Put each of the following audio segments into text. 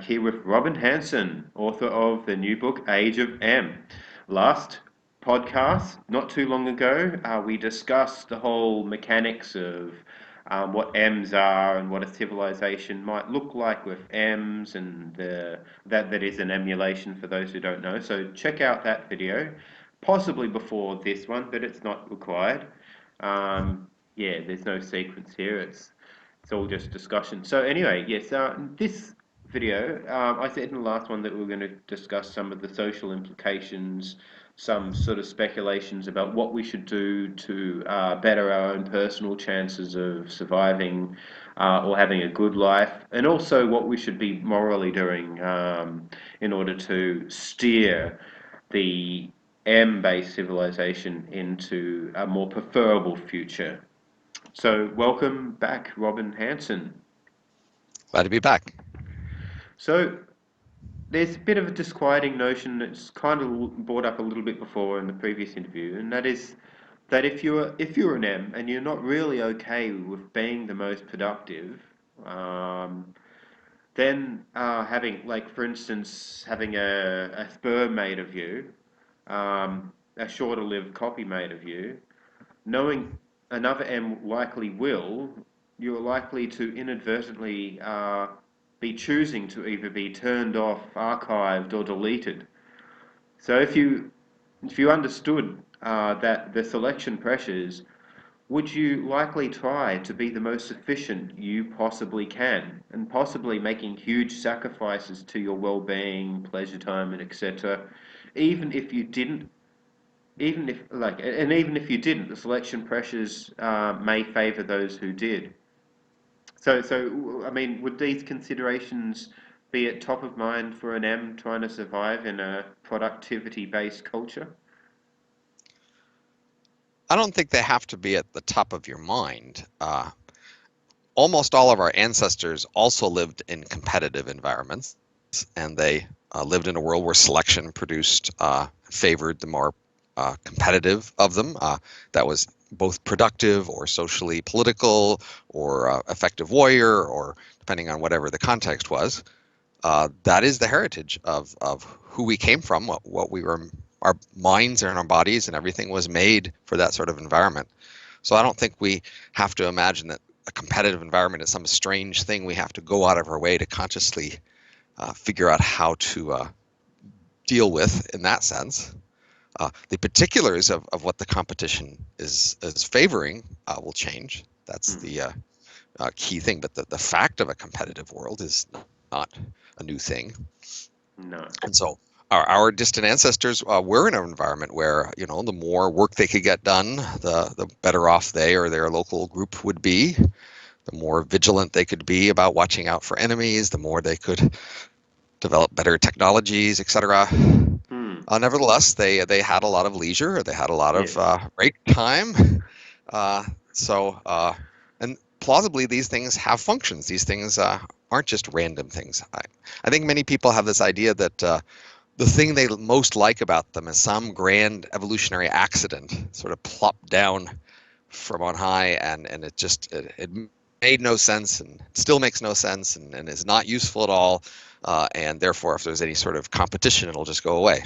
Here with Robin Hanson, author of the new book Age of M. Last podcast, not too long ago, we discussed the whole mechanics of what M's are and what a civilization might look like with M's, and that is an emulation for those who don't know. So check out that video, possibly before this one, but it's not required. Yeah, there's no sequence here. It's all just discussion. So anyway, yes, this video, I said in the last one that we were going to discuss some of the social implications, some sort of speculations about what we should do to better our own personal chances of surviving or having a good life, and also what we should be morally doing in order to steer the M-based civilization into a more preferable future. So, welcome back, Robin Hanson. Glad to be back. So, there's a bit of a disquieting notion that's kind of brought up a little bit before in the previous interview, and that is that if you're an M and you're not really okay with being the most productive, um, then having, like, for instance, having a sperm made of you, a shorter-lived copy made of you, knowing another M likely will, you're likely to inadvertently be choosing to either be turned off, archived, or deleted. So if you understood that the selection pressures, would you likely try to be the most efficient you possibly can, and possibly making huge sacrifices to your well-being, pleasure time, and etc., even if you didn't even if like and even if you didn't, the selection pressures may favour those who did. So I mean, would these considerations be at top of mind for an M trying to survive in a productivity-based culture? I don't think they have to be at the top of your mind. Almost all of our ancestors also lived in competitive environments, and they lived in a world where selection favored the more competitive of them. That was both productive or socially political or effective warrior, or depending on whatever the context was. That is the heritage of who we came from, what we were, our minds and our bodies and everything was made for that sort of environment. So I don't think we have to imagine that a competitive environment is some strange thing we have to go out of our way to consciously figure out how to deal with in that sense. The particulars of what the competition is favoring will change. That's Hmm. the key thing. But the fact of a competitive world is not a new thing. No. And so our distant ancestors were in an environment where, the more work they could get done, the better off they or their local group would be. The more vigilant they could be about watching out for enemies, the more they could develop better technologies, etc. Hmm. Nevertheless, they had a lot of leisure. They had a lot of Yes. break time. Uh, and plausibly, these things have functions. These things aren't just random things. I think many people have this idea that the thing they most like about them is some grand evolutionary accident, sort of plopped down from on high, and it made no sense and still makes no sense and is not useful at all. And therefore, if there's any sort of competition, it'll just go away.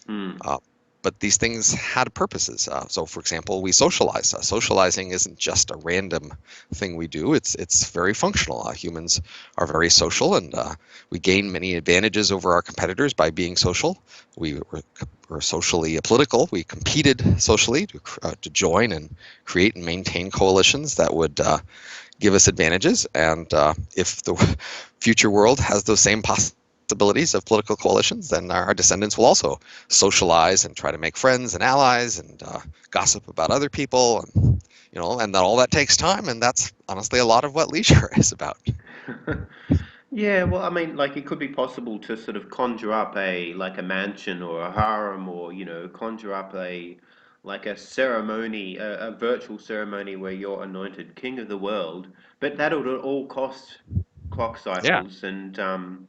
Hmm. Uh, but these things had purposes. So, for example, we socialize. Socializing isn't just a random thing we do. It's very functional. Humans are very social, and we gain many advantages over our competitors by being social. Were socially political. We competed socially to join and create and maintain coalitions that would give us advantages. And if the future world has those same possibilities of political coalitions, then our descendants will also socialize and try to make friends and allies and gossip about other people, and that all that takes time. And that's honestly a lot of what leisure is about. Yeah, well, I mean, like, it could be possible to sort of conjure up a mansion or a harem, or conjure up a ceremony, a virtual ceremony where you're anointed king of the world, but that would all cost clock Yeah. cycles. And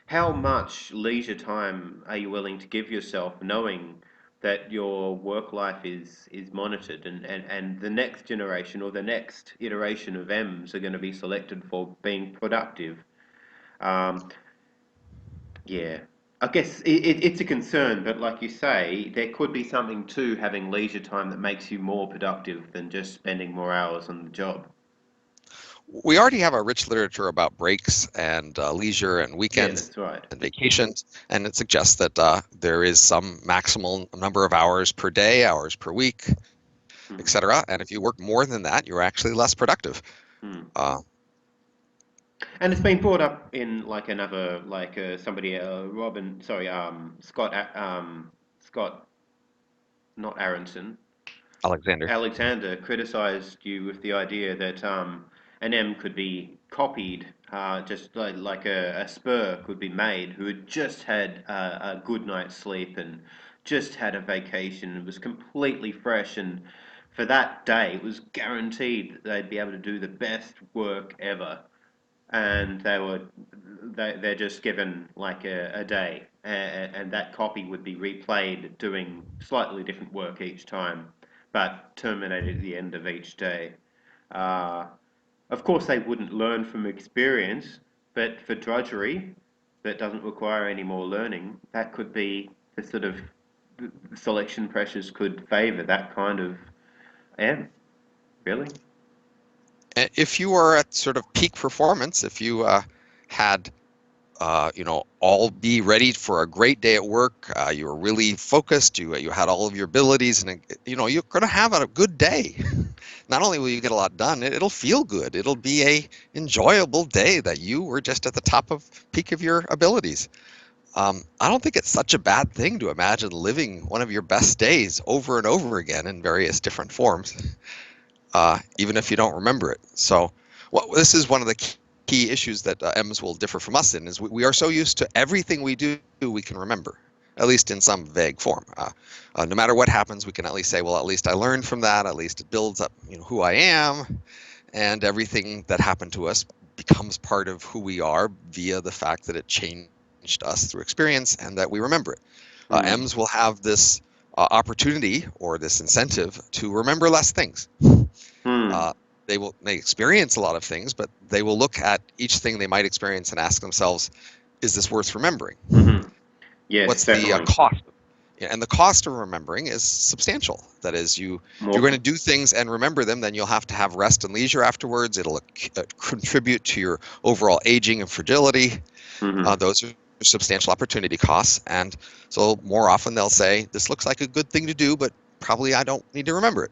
how much leisure time are you willing to give yourself, knowing that your work life is monitored, and the next generation or the next iteration of M's are going to be selected for being productive? Um, Yeah. I guess it's a concern, but like you say, there could be something to having leisure time that makes you more productive than just spending more hours on the job. We already have a rich literature about breaks and leisure and Yeah, weekends that's right. and vacations, and it suggests that there is some maximal number of hours per day, hours per week, Hmm. etc. And if you work more than that, you're actually less productive. Hmm. Uh, And it's been brought up in like another, like somebody, Scott, not Aronson, Alexander. Alexander criticized you with the idea that an M could be copied, just like a spur could be made who had just had a good night's sleep and just had a vacation and was completely fresh. And for that day, it was guaranteed that they'd be able to do the best work ever. And they're just given like a day, and that copy would be replayed doing slightly different work each time, but terminated at the end of each day. Uh, of course, they wouldn't learn from experience, but for drudgery that doesn't require any more learning, that could be the sort of selection pressures could favour that kind of M, really. If you are at sort of peak performance, if you had all be ready for a great day at work. You were really focused. You had all of your abilities, and you're going to have a good day. Not only will you get a lot done, it'll feel good. It'll be a enjoyable day that you were just at the top of peak of your abilities. I don't think it's such a bad thing to imagine living one of your best days over and over again in various different forms, even if you don't remember it. So, this is one of the key issues that M's will differ from us in is we are so used to everything we do we can remember, at least in some vague form. No matter what happens, we can at least say, well, at least I learned from that. At least it builds up, who I am, and everything that happened to us becomes part of who we are via the fact that it changed us through experience and that we remember it. Hmm. M's will have this opportunity or this incentive to remember less things. Hmm. Uh, they experience a lot of things, but they will look at each thing they might experience and ask themselves, is this worth remembering? Hmm. Yes, What's the definitely. cost? Yeah, and the cost of remembering is substantial. That is, if you're More. going to do things and remember them, then you'll have to have rest and leisure afterwards. It'll contribute to your overall aging and fragility. Hmm. Those are substantial opportunity costs. And so more often they'll say, this looks like a good thing to do, but probably I don't need to remember it.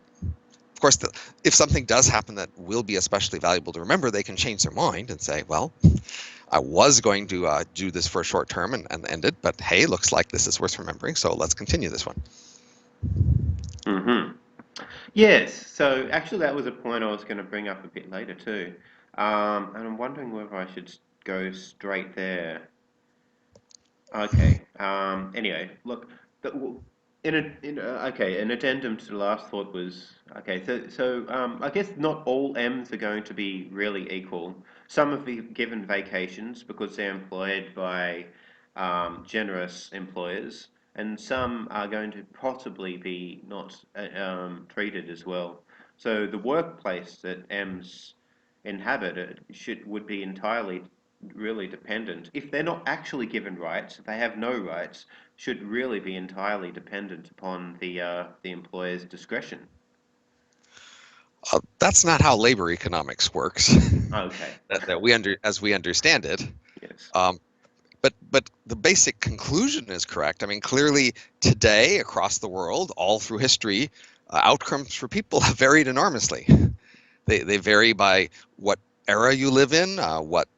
Of course, if something does happen that will be especially valuable to remember, they can change their mind and say, well, I was going to do this for a short term and end it, but hey, looks like this is worth remembering, so let's continue this one. Hmm. Yes, so actually that was a point I was going to bring up a bit later too. And I'm wondering whether I should go straight there. Okay. Anyway, look, okay, an addendum to the last thought was okay. I guess not all M's are going to be really equal. Some have been given vacations because they're employed by generous employers, and some are going to possibly be not treated as well. So the workplace that M's inhabit would be entirely really dependent. If they're not actually given rights, if they have no rights, should really be entirely dependent upon the employer's discretion. That's not how labor economics works, Okay. as we understand it. Yes. Um, but the basic conclusion is correct. I mean, clearly today across the world, all through history, outcomes for people have varied enormously. They vary by what era you live in, what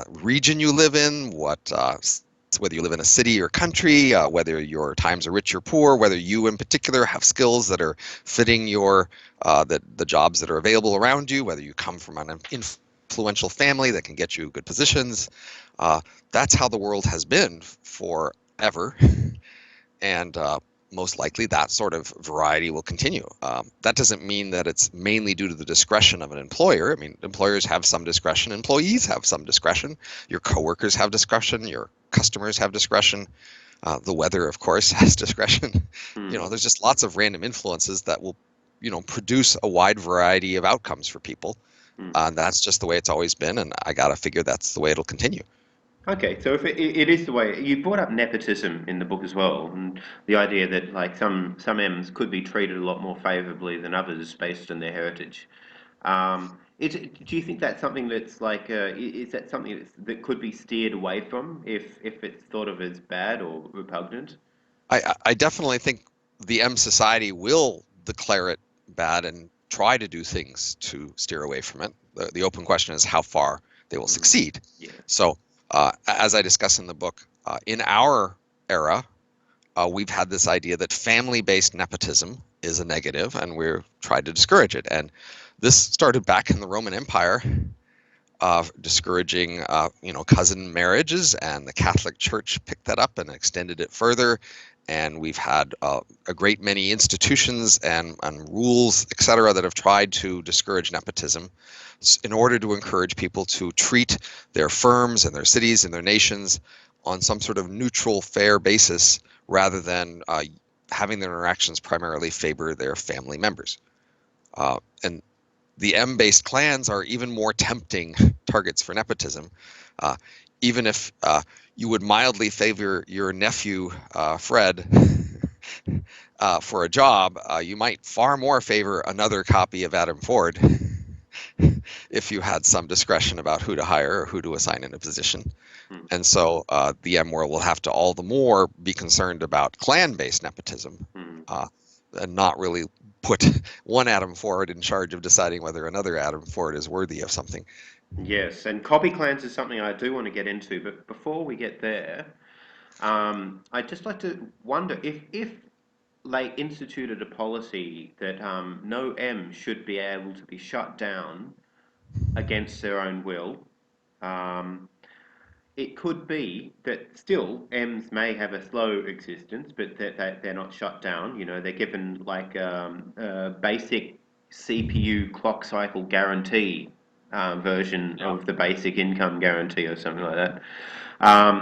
region you live in, whether you live in a city or country, whether your times are rich or poor, whether you in particular have skills that are fitting the jobs that are available around you, whether you come from an influential family that can get you good positions. Uh, that's how the world has been forever, and most likely that sort of variety will continue. That doesn't mean that it's mainly due to the discretion of an employer. I mean, employers have some discretion, employees have some discretion, your coworkers have discretion, your customers have discretion, the weather, of course, has discretion. Hmm. There's just lots of random influences that will, produce a wide variety of outcomes for people. Hmm. And that's just the way it's always been, and I gotta figure that's the way it'll continue. Okay, so if it is the way you brought up nepotism in the book as well, and the idea that like some M's could be treated a lot more favourably than others based on their heritage. Do you think that's something that's like is that something that could be steered away from if it's thought of as bad or repugnant? I definitely think the M society will declare it bad and try to do things to steer away from it. The open question is how far they will Mm, succeed. yeah. So, as I discuss in the book, in our era, we've had this idea that family-based nepotism is a negative, and we're tried to discourage it. And this started back in the Roman Empire, discouraging, cousin marriages, and the Catholic Church picked that up and extended it further. And we've had a great many institutions and rules, et cetera, that have tried to discourage nepotism in order to encourage people to treat their firms and their cities and their nations on some sort of neutral, fair basis rather than having their interactions primarily favor their family members. And the M-based clans are even more tempting targets for nepotism. Uh, Even if you would mildly favor your nephew, Fred, for a job, you might far more favor another copy of Adam Ford if you had some discretion about who to hire or who to assign in a position. Mm, And so the M world will have to all the more be concerned about clan-based nepotism, mm. uh, and not really put one Adam Ford in charge of deciding whether another Adam Ford is worthy of something. Yes, and copy clans is something I do want to get into, but before we get there, I'd just like to wonder if they instituted a policy that no M should be able to be shut down against their own will. Um, it could be that still M's may have a slow existence, but that they're not shut down. You know, they're given like a basic CPU clock cycle guarantee version Yeah. of the basic income guarantee or something like that.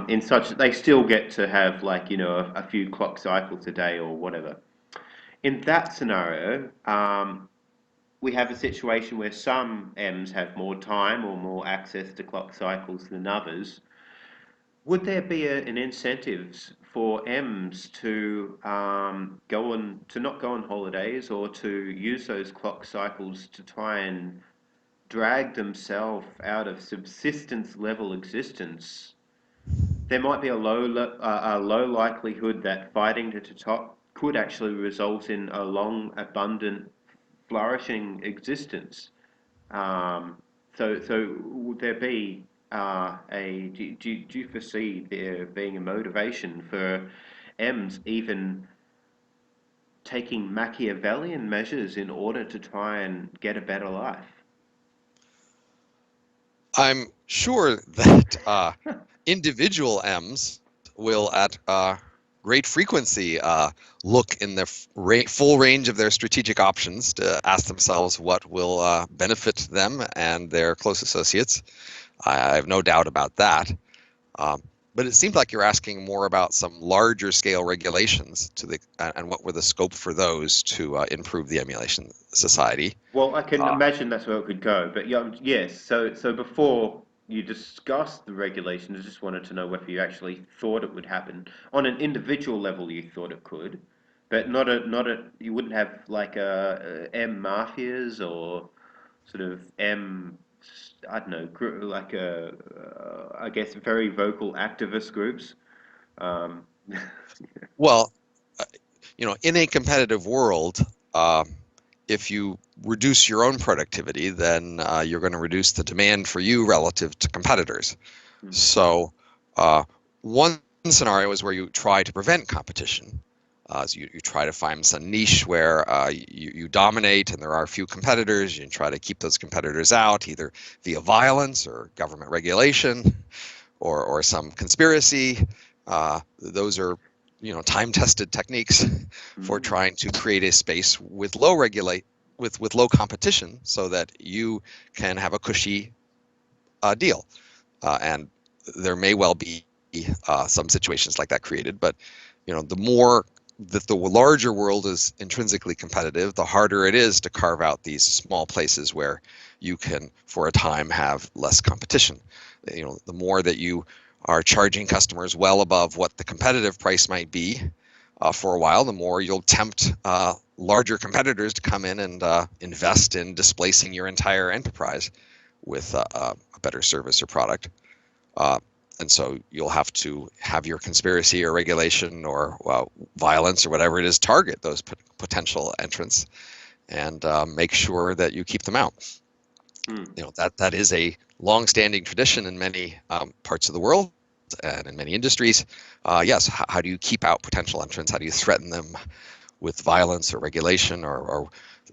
In such that they still get to have like a few clock cycles a day or whatever. In that scenario, we have a situation where some M's have more time or more access to clock cycles than others. Would there be an incentive for M's to go on to not go on holidays or to use those clock cycles to try and drag themselves out of subsistence level existence? There might be a low likelihood that fighting to the top could actually result in a long, abundant, flourishing existence. So would there be do you foresee there being a motivation for M's even taking Machiavellian measures in order to try and get a better life? I'm sure that individual M's will, at great frequency, look in the full range of their strategic options to ask themselves what will benefit them and their close associates. I have no doubt about that. Um, but it seems like you're asking more about some larger scale regulations and what were the scope for those to improve the emulation society. Well, I can Uh, imagine that's where it could go, but yeah, yes. So before you discussed the regulations, I just wanted to know whether you actually thought it would happen on an individual level. You thought it could, but not a. You wouldn't have like M mafias or sort of M. I don't know, like I guess very vocal activist groups. Um, well, uh, in a competitive world, uh, if you reduce your own productivity, then you're going to reduce the demand for you relative to competitors. So, uh, one scenario is where you try to prevent competition. So you try to find some niche where you dominate and there are a few competitors. You try to keep those competitors out, either via violence or government regulation or some conspiracy. Those are time-tested techniques for mm, trying to create a space with low competition so that you can have a cushy deal. And there may well be some situations like that created, but the more that the larger world is intrinsically competitive, the harder it is to carve out these small places where you can, for a time, have less competition. The more that you are charging customers well above what the competitive price might be for a while, the more you'll tempt larger competitors to come in and invest in displacing your entire enterprise with a better service or product. Uh, and so you'll have to have your conspiracy or regulation or violence or whatever it is target those potential entrants and make sure that you keep them out. Hmm. That is a long-standing tradition in many parts of the world and in many industries. Yes, how do you keep out potential entrants? How do you threaten them with violence or regulation or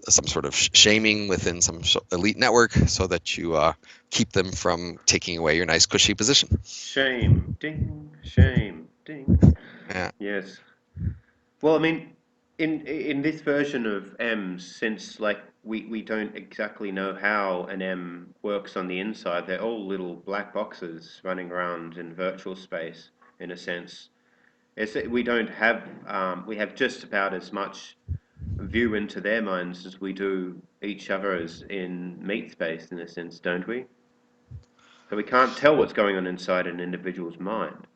some sort of shaming within some elite network so that you keep them from taking away your nice cushy position? Shame, ding, shame, ding. Yeah. Yes. Well, I mean, in this version of M's, since like we don't exactly know how an M works on the inside, they're all little black boxes running around in virtual space, in a sense. We don't have we have just about as much view into their minds as we do each other's in meat space, in a sense, don't we? So we can't tell Well, what's going on inside an individual's mind.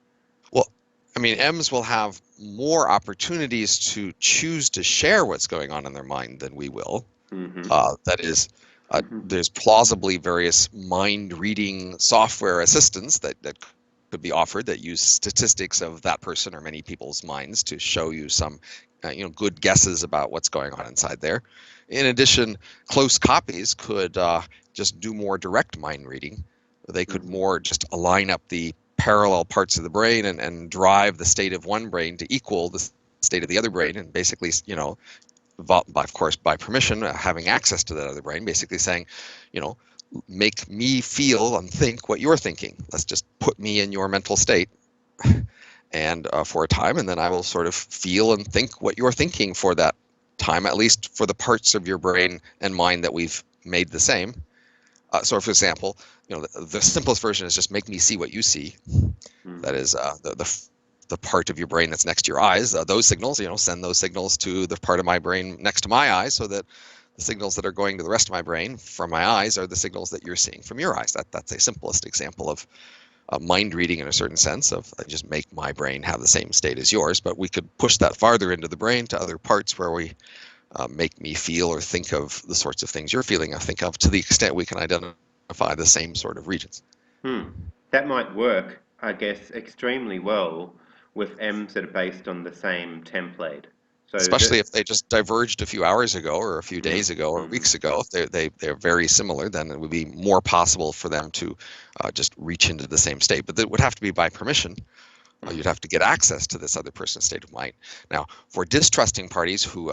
well, I mean, M's will have more opportunities to choose to share what's going on in their mind than we will. Mm-hmm. That is, Mm-hmm. there's plausibly various mind reading software assistants that could be offered that use statistics of that person or many people's minds to show you some good guesses about what's going on inside there. In addition, close copies could just do more direct mind reading. They could Mm-hmm. more just align up the parallel parts of the brain and drive the state of one brain to equal the state of the other brain, and basically of course, by permission, having access to that other brain, basically saying, you know, make me feel and think what you're thinking. Let's just put me in your mental state and for a time, and then I will sort of feel and think what you're thinking for that time, at least for the parts of your brain and mind that we've made the same. So, for example, the simplest version is just make me see what you see. Mm-hmm. That is the part of your brain that's next to your eyes. Those signals, send those signals to the part of my brain next to my eyes, so that the signals that are going to the rest of my brain from my eyes are the signals that you're seeing from your eyes. That's a simplest example of mind reading in a certain sense of I just make my brain have the same state as yours. But we could push that farther into the brain to other parts where we make me feel or think of the sorts of things you're feeling or think of to the extent we can identify the same sort of regions. Hmm. That might work, I guess, extremely well with M's that are based on the same template. So Especially that, if they just diverged a few hours ago or a few mm, days ago or mm, weeks ago. If they're very similar, then it would be more possible for them to just reach into the same state. But that would have to be by permission. You'd mm, have to get access to this other person's state of mind. Now, for distrusting parties who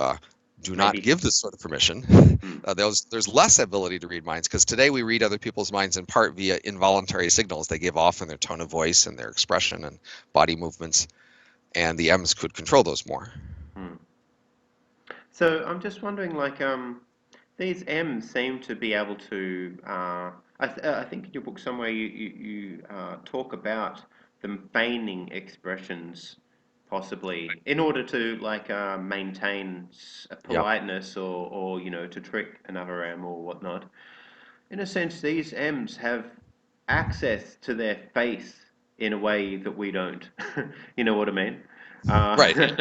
do not maybe. give this sort of permission, Mm, there's less ability to read minds because today we read other people's minds in part via involuntary signals they give off in their tone of voice and their expression and body movements, and the M's could control those more. mm. So I'm just wondering, like, these M's seem to be able to. I think in your book somewhere you talk about them feigning expressions, possibly in order to like maintain a Yeah. politeness or to trick another M or whatnot. In a sense, these M's have access to their face in a way that we don't. You know what I mean? Right, and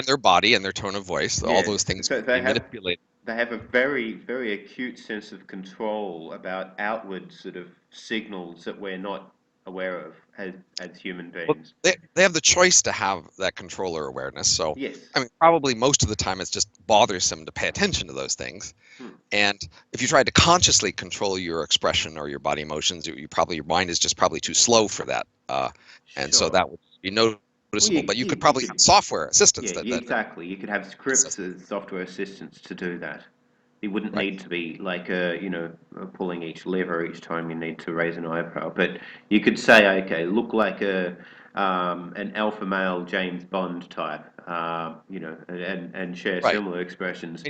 Uh, their body and their tone of voice, all yes. those things So can be manipulated. they have a very, very acute sense of control about outward sort of signals that we're not aware of as human Well, beings. they have the choice to have that controller awareness. So, Yes. I mean, probably most of the time it's just bothersome to pay attention to those things. Hmm. And if you tried to consciously control your expression or your body emotions, your mind is just probably too slow for that. And so Sure. that would be Well, noticeable. But you could you probably have could, software assistants yeah, that exactly. You could have scripts assist. as software assistants to do that. You wouldn't Right. need to be like pulling each lever each time you need to raise an eyebrow. But you could say, okay, look like a an alpha male James Bond type, and share Right. similar expressions.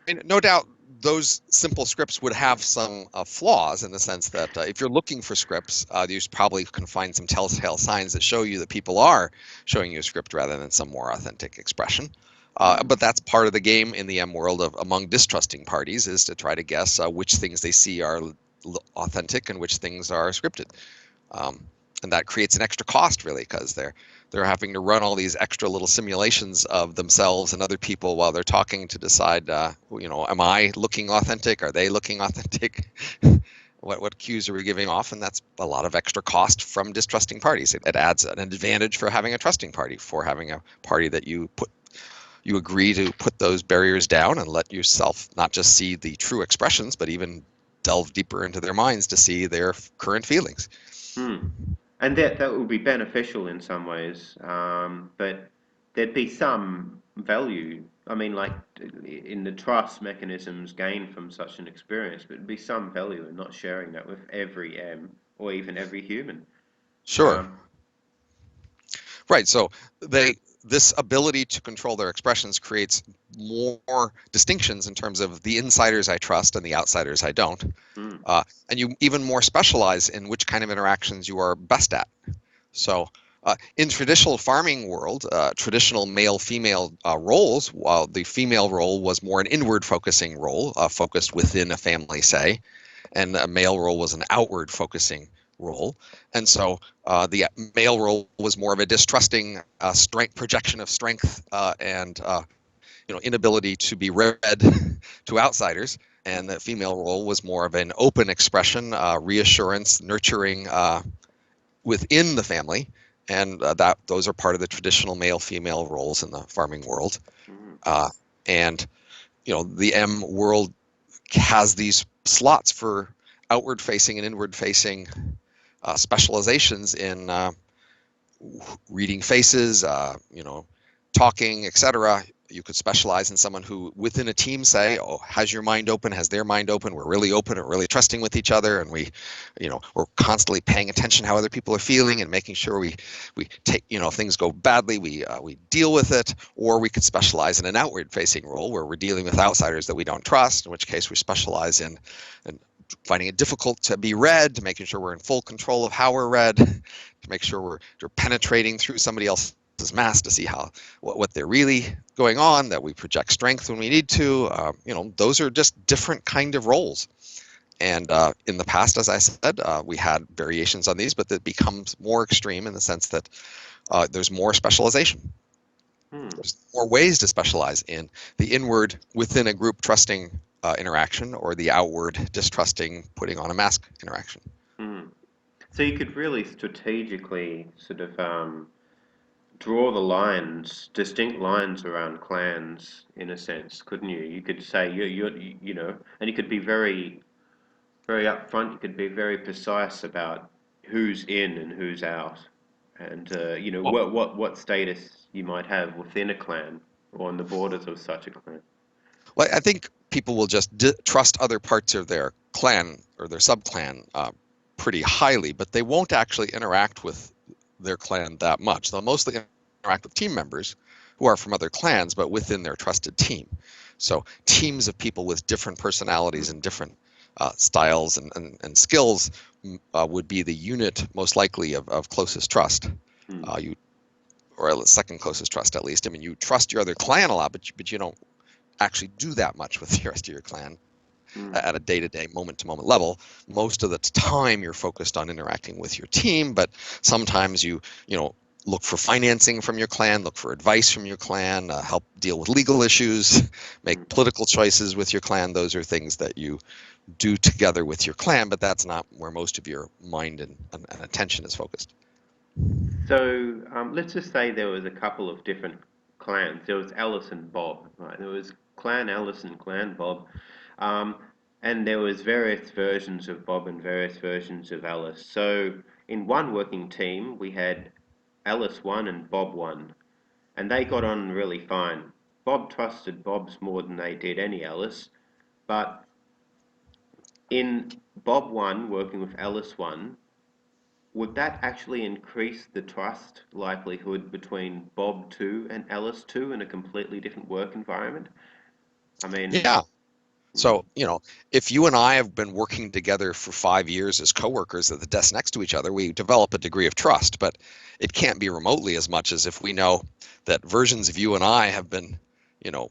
And no doubt those simple scripts would have some flaws in the sense that if you're looking for scripts, you probably can find some telltale signs that show you that people are showing you a script rather than some more authentic expression. Mm, But that's part of the game in the M world of among distrusting parties is to try to guess which things they see are authentic and which things are scripted. Um, and that creates an extra cost really because they're having to run all these extra little simulations of themselves and other people while they're talking to decide, am I looking authentic? Are they looking authentic? What cues are we giving off? And that's a lot of extra cost from distrusting parties. It adds an advantage for having a trusting party, for having a party that you agree to put those barriers down and let yourself not just see the true expressions, but even delve deeper into their minds to see their current feelings. Hmm. And that would be beneficial in some ways, but there'd be some value. I mean, like in the trust mechanisms gained from such an experience, but there'd be some value in not sharing that with every M or even every human. Sure. Um, Right. So they this ability to control their expressions creates more distinctions in terms of the insiders I trust and the outsiders I don't. hmm, And you even more specialize in which kind of interactions you are best at. So in traditional farming world, traditional male-female roles, while the female role was more an inward-focusing role, focused within a family, say, and a male role was an outward focusing role. And so the male role was more of a distrusting strength projection of strength and inability to be read to outsiders. And the female role was more of an open expression, reassurance, nurturing within the family. And that those are part of the traditional male-female roles in the farming world. hmm, Uh, and the M world has these slots for outward facing and inward facing specializations in reading faces, talking, etc. You could specialize in someone who, within a team, say, "Oh, has your mind open? Has their mind open? We're really open and really trusting with each other, and we're constantly paying attention how other people are feeling and making sure we take, if things go badly, we deal with it." Or we could specialize in an outward-facing role where we're dealing with outsiders that we don't trust, in which case we specialize in finding it difficult to be read, to making sure we're in full control of how we're read, to make sure we're penetrating through somebody else's mask to see how what they're really going on, that we project strength when we need to. Those are just different kind of roles. And in the past, as I said, we had variations on these, but that becomes more extreme in the sense that there's more specialization. hmm, There's more ways to specialize in the inward within a group trusting interaction, or the outward distrusting putting on a mask interaction. hmm. So you could really strategically sort of draw the lines, distinct lines around clans in a sense, couldn't you? You could say and you could be very upfront. You could be very precise about who's in and who's out, and Well, what status you might have within a clan or on the borders of such a clan. well, I think people will just trust other parts of their clan or their subclan pretty highly, but they won't actually interact with their clan that much. They'll mostly interact with team members who are from other clans, but within their trusted team. So teams of people with different personalities Mm, and different styles and skills would be the unit most likely of closest trust. mm, You or second closest trust at least. I mean, you trust your other clan a lot, but you don't actually do that much with the rest of your clan mm, at a day-to-day, moment-to-moment level. Most of the time you're focused on interacting with your team, but sometimes you look for financing from your clan, look for advice from your clan, help deal with legal issues, make mm. political choices with your clan. Those are things that you do together with your clan, but that's not where most of your mind and attention is focused. So let's just say there was a couple of different clans. There was Alice and Bob, right? There was Clan Alice and Clan Bob, um, and there was various versions of Bob and various versions of Alice. So in one working team, we had Alice one and Bob one, and they got on really fine. Bob trusted Bob's more than they did any Alice, but in Bob one working with Alice one, would that actually increase the trust likelihood between Bob 2 and Alice 2 in a completely different work environment? I mean, Yeah. mm, So, if you and I have been working together for 5 years as coworkers at the desk next to each other, we develop a degree of trust, but it can't be remotely as much as if we know that versions of you and I have been,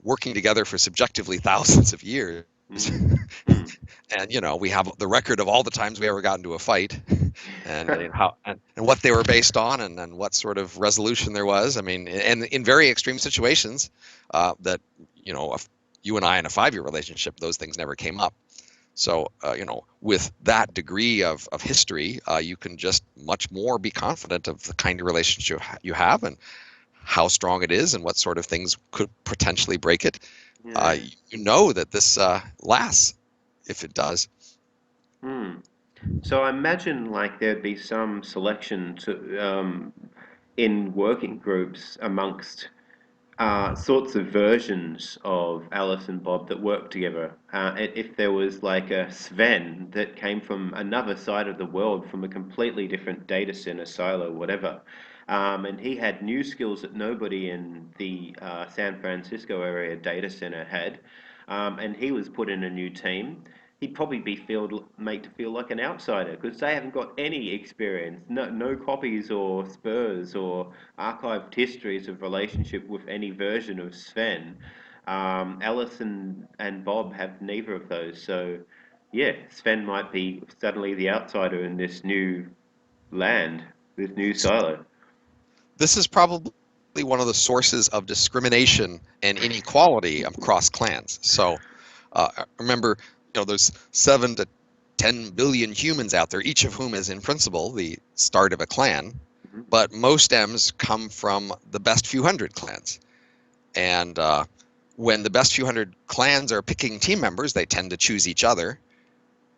working together for subjectively thousands of years. Mm. Mm. And we have the record of all the times we ever got into a fight, and and what they were based on, and what sort of resolution there was. I mean, and in very extreme situations, that if you and I in a 5-year relationship, those things never came up. So with that degree of history, you can just much more be confident of the kind of relationship you have, and how strong it is, and what sort of things could potentially break it. Yeah. You know that this lasts if it does. Mm. So I imagine like there'd be some selection to in working groups amongst sorts of versions of Alice and Bob that work together. If there was like a Sven that came from another side of the world, from a completely different data center, silo, whatever, and he had new skills that nobody in the San Francisco area data center had, and he was put in a new team. He'd probably be made to feel like an outsider because they haven't got any experience, no copies or spurs or archived histories of relationship with any version of Sven. Alice and Bob have neither of those. So, yeah, Sven might be suddenly the outsider in this new land, this new silo. This is probably one of the sources of discrimination and inequality across clans. So remember, there's 7 to 10 billion humans out there, each of whom is in principle the start of a clan. Mhm. But most M's come from the best few hundred clans. And when the best few hundred clans are picking team members, they tend to choose each other.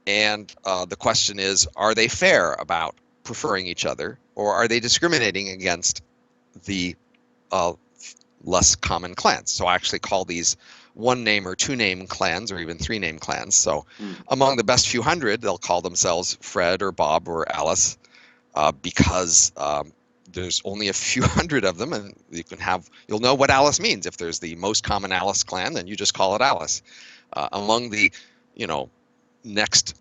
And the question is, are they fair about preferring each other, or are they discriminating against the uh, less common clans? So I actually call these 1-name or 2-name clans, or even 3-name clans. So Mm. among the best few hundred, they'll call themselves Fred or Bob or Alice, because there's only a few hundred of them, and you'll know what Alice means. If there's the most common Alice clan, then you just call it Alice. Among the, you know, next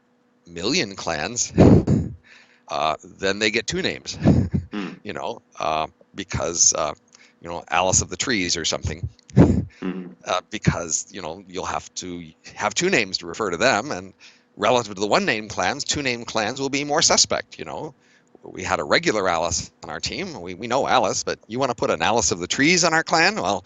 million clans, then they get 2 names, Mm. you know, because Alice of the Trees or something, Mm. because you'll have to have 2 names to refer to them, and relative to the 1-name clans, 2-name clans will be more suspect. We had a regular Alice on our team. We know Alice, but you want to put an Alice of the Trees on our clan? Well,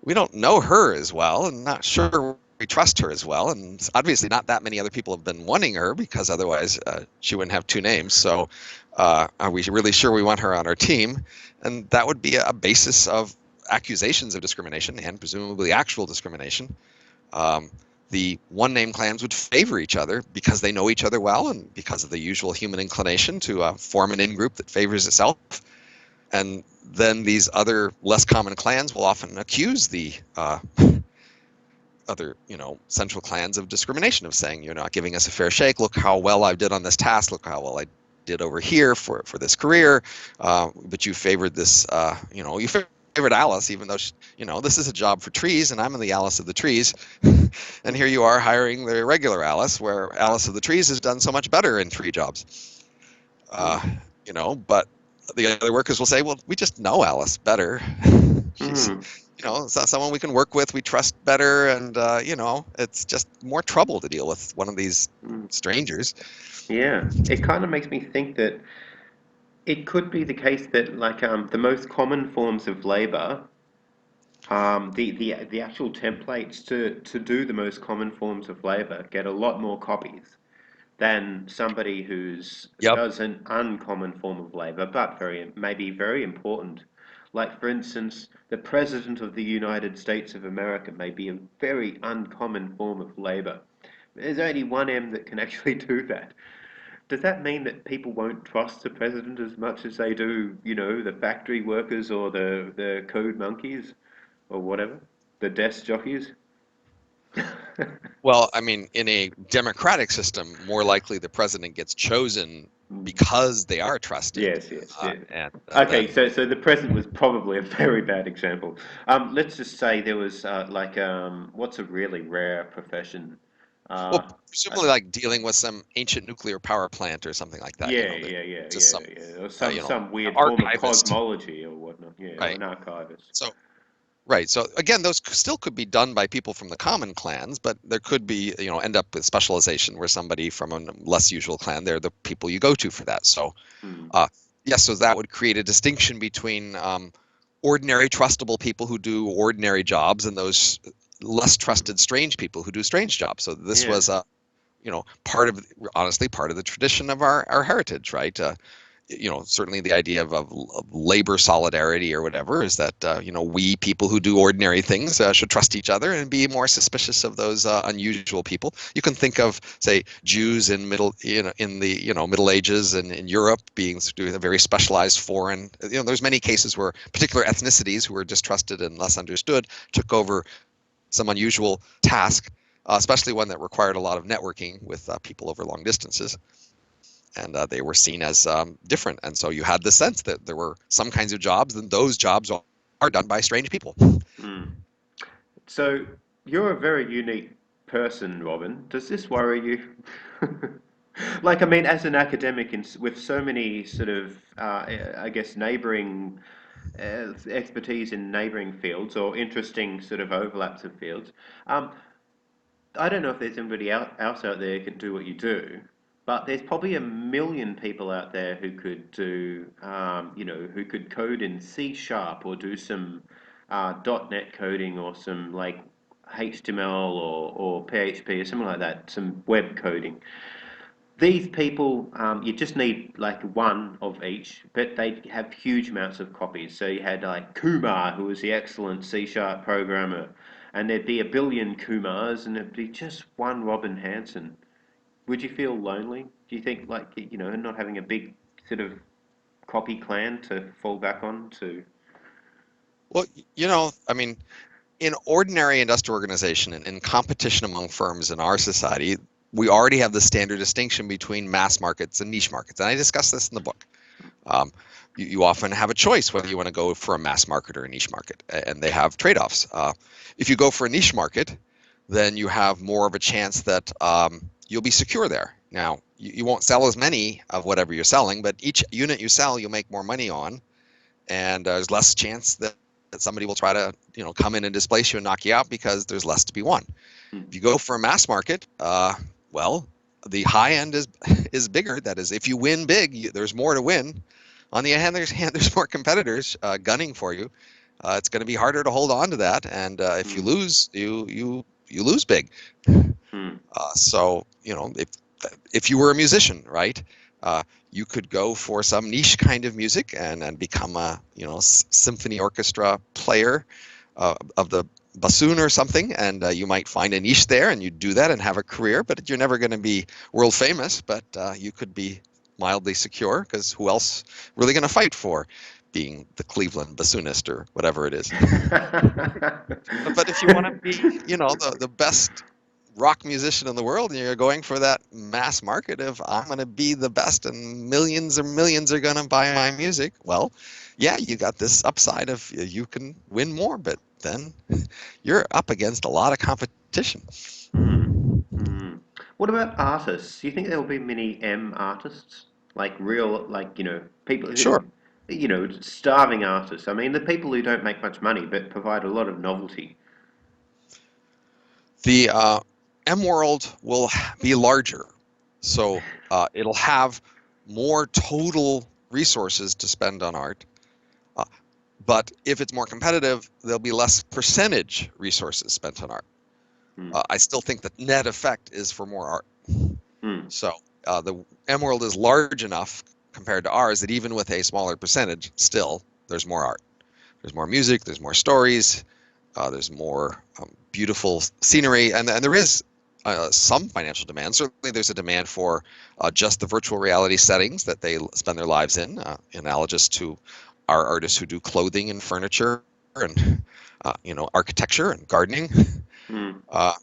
we don't know her as well, and not sure we trust her as well. And obviously, not that many other people have been wanting her, because otherwise she wouldn't have 2 names. So, are we really sure we want her on our team? And that would be a basis of accusations of discrimination, and presumably actual discrimination. Um, the 1-name clans would favor each other because they know each other well, and because of the usual human inclination to form an in-group that favors itself. And then these other less common clans will often accuse the other, central clans of discrimination, of saying, you're not giving us a fair shake. Look how well I did on this task. Look how well I did over here for this career. But you favored this, you favored Alice, even though this is a job for trees, and I'm in the Alice of the Trees. And here you are hiring the regular Alice, where Alice of the Trees has done so much better in tree jobs. Mm. But the other workers will say, well, we just know Alice better. She's, Mm. someone we can work with, we trust better, and it's just more trouble to deal with one of these Mm. strangers. Yeah, it kind of makes me think that it could be the case that like the most common forms of labor, the actual templates to do the most common forms of labor get a lot more copies than somebody who's Yep. does an uncommon form of labor, but maybe very important. Like for instance, the President of the United States of America may be a very uncommon form of labor. There's only one M that can actually do that. Does that mean that people won't trust the president as much as they do, the factory workers or the code monkeys or whatever, the desk jockeys? Well, I mean, in a democratic system, more likely the president gets chosen Mm. because they are trusted, Yes, yes, yes. and Okay, then, so the present was probably a very bad example. Let's just say there was what's a really rare profession? well, Uh, uh, presumably like dealing with some ancient nuclear power plant or something like that. yeah, That yeah, yeah, just yeah, some, yeah. Or uh, some you know, some weird form of archivist, cosmology or whatnot. Yeah, or right? an archivist. So Right. So again, those still could be done by people from the common clans, but there could be, end up with specialization where somebody from a less usual clan, they're the people you go to for that. So, Hmm. uh, yes, so that would create a distinction between ordinary, trustable people who do ordinary jobs and those less Hmm. trusted, strange people who do strange jobs. So this Yeah. was part of, honestly, part of the tradition of our heritage, right? Certainly the idea of labor solidarity or whatever is that we people who do ordinary things should trust each other and be more suspicious of those unusual people. You can think of, say, Jews in in the Middle Ages and in Europe being doing a very specialized foreign. There's many cases where particular ethnicities who were distrusted and less understood took over some unusual task, especially one that required a lot of networking with people over long distances, and they were seen as different. And so you had the sense that there were some kinds of jobs, and those jobs are done by strange people. Hmm. So you're a very unique person, Robin. Does this worry you? Like, I mean, as an academic with so many sort of, I guess, neighboring expertise in neighboring fields or interesting sort of overlaps of fields, um, I don't know if there's anybody else out there who can do what you do, but there's probably a million people out there who could do, who could code in C sharp or do some .NET coding or some like HTML or PHP or something like that, some web coding. These people, you just need like one of each, but they have huge amounts of copies. So you had like Kumar, who was the excellent C sharp programmer, and there'd be a billion Kumars, and there'd be just one Robin Hanson. Would you feel lonely? Do you think like not having a big sort of copy clan to fall back on to? Well, I mean, in ordinary industrial organization and in competition among firms in our society, we already have the standard distinction between mass markets and niche markets. And I discuss this in the book. Um, you often have a choice whether you want to go for a mass market or a niche market, and they have trade-offs. If you go for a niche market, then you have more of a chance that you'll be secure there. Now, you won't sell as many of whatever you're selling, but each unit you sell, you'll make more money on, and there's less chance that somebody will try to come in and displace you and knock you out because there's less to be won. Hmm. If you go for a mass market, well, the high end is bigger. That is, if you win big, there's more to win. On the other hand, there's more competitors gunning for you. It's going to be harder to hold on to that, and if you Hmm. lose, you lose big. Hmm. So if you were a musician, right? You could go for some niche kind of music and become a symphony orchestra player of the bassoon or something, and you might find a niche there, and you do that and have a career. But you're never going to be world famous. But you could be mildly secure because who else really going to fight for being the Cleveland bassoonist or whatever it is? But if you want to be, the best rock musician in the world and you're going for that mass market of I'm going to be the best and millions are going to buy my music, well, yeah, you got this upside of you can win more, but then you're up against a lot of competition. Hmm. Hmm. What about artists? Do you think there will be many M artists? Like real, like, people who, Sure. starving artists. I mean, the people who don't make much money but provide a lot of novelty. The M world will be larger, so it'll have more total resources to spend on art. Uh, but if it's more competitive, there'll be less percentage resources spent on art. Hmm. I still think the net effect is for more art. Hmm. So the M world is large enough compared to ours that even with a smaller percentage, still there's more art. There's more music. There's more stories. There's more beautiful scenery, and there is some financial demand. Certainly, there's a demand for just the virtual reality settings that they spend their lives in, analogous to our artists who do clothing and furniture and architecture and gardening. Hmm.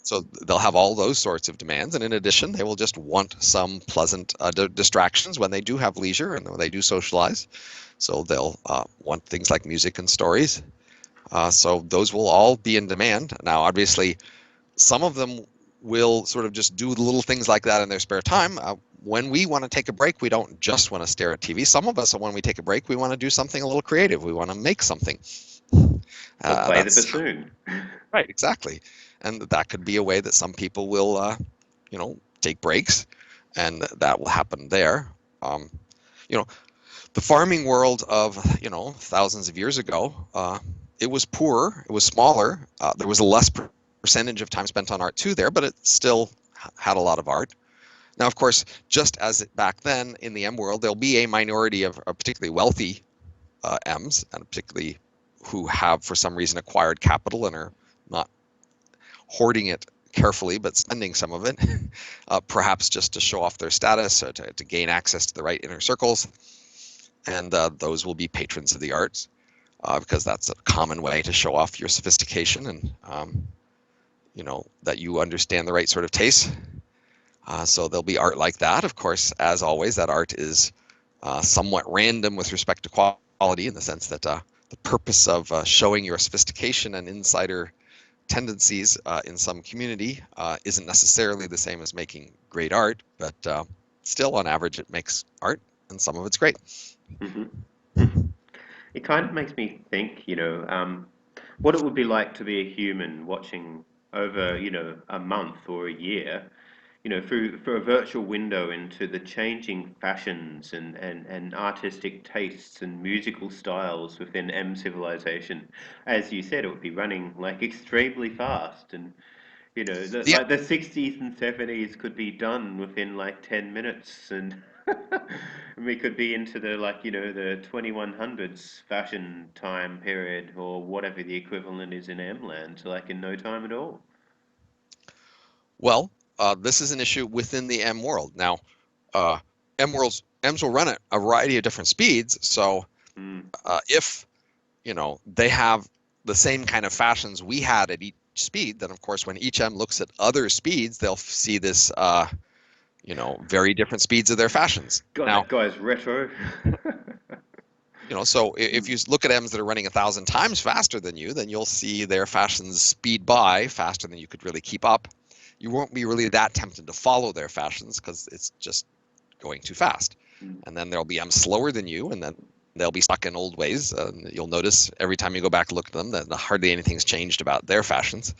So they'll have all those sorts of demands, and in addition, they will just want some pleasant distractions when they do have leisure and when they do socialize. So they'll want things like music and stories. So those will all be in demand. Now, obviously, some of them will sort of just do little things like that in their spare time. When we want to take a break, we don't just want to stare at TV. Some of us, when we take a break, we want to do something a little creative. We want to make something. Or play the That's bassoon. right, exactly. And that could be a way that some people will, take breaks, and that will happen there. Um, you know, the farming world of, thousands of years ago, it was poorer, it was smaller. There was a less percentage of time spent on art too there, but it still had a lot of art. Now, of course, just as back then in the M world, there'll be a minority of particularly wealthy M's, and particularly who have, for some reason, acquired capital and are not hoarding it carefully, but spending some of it, perhaps just to show off their status, or to gain access to the right inner circles. And those will be patrons of the arts, because that's a common way to show off your sophistication and, that you understand the right sort of taste. So there'll be art like that. Of course, as always, that art is somewhat random with respect to quality, in the sense that the purpose of showing your sophistication and insider tendencies in some community isn't necessarily the same as making great art, but still, on average, it makes art, and some of it's great. Hmm. Hmm. It kind of makes me think, what it would be like to be a human watching over, a month or a year, through a virtual window into the changing fashions and artistic tastes and musical styles within M civilization. As you said, it would be running like extremely fast, and Yeah, like the 60s and 70s could be done within like 10 minutes, and and we could be into the like, the 2100s fashion time period or whatever the equivalent is in M land, like in no time at all. well, this is an issue within the M world. Now, uh, M's will run at a variety of different speeds. So Mm. if they have the same kind of fashions we had at each speed, then of course when each M looks at other speeds, they'll see this, very different speeds of their fashions. God, Now, that guy's retro. so if Mm. you look at M's that are running 1,000 times faster than you, then you'll see their fashions speed by faster than you could really keep up. You won't be really that tempted to follow their fashions because it's just going too fast. Mm. And then there'll be M's slower than you, and then they'll be stuck in old ways. You'll notice every time you go back to look at them that hardly anything's changed about their fashions.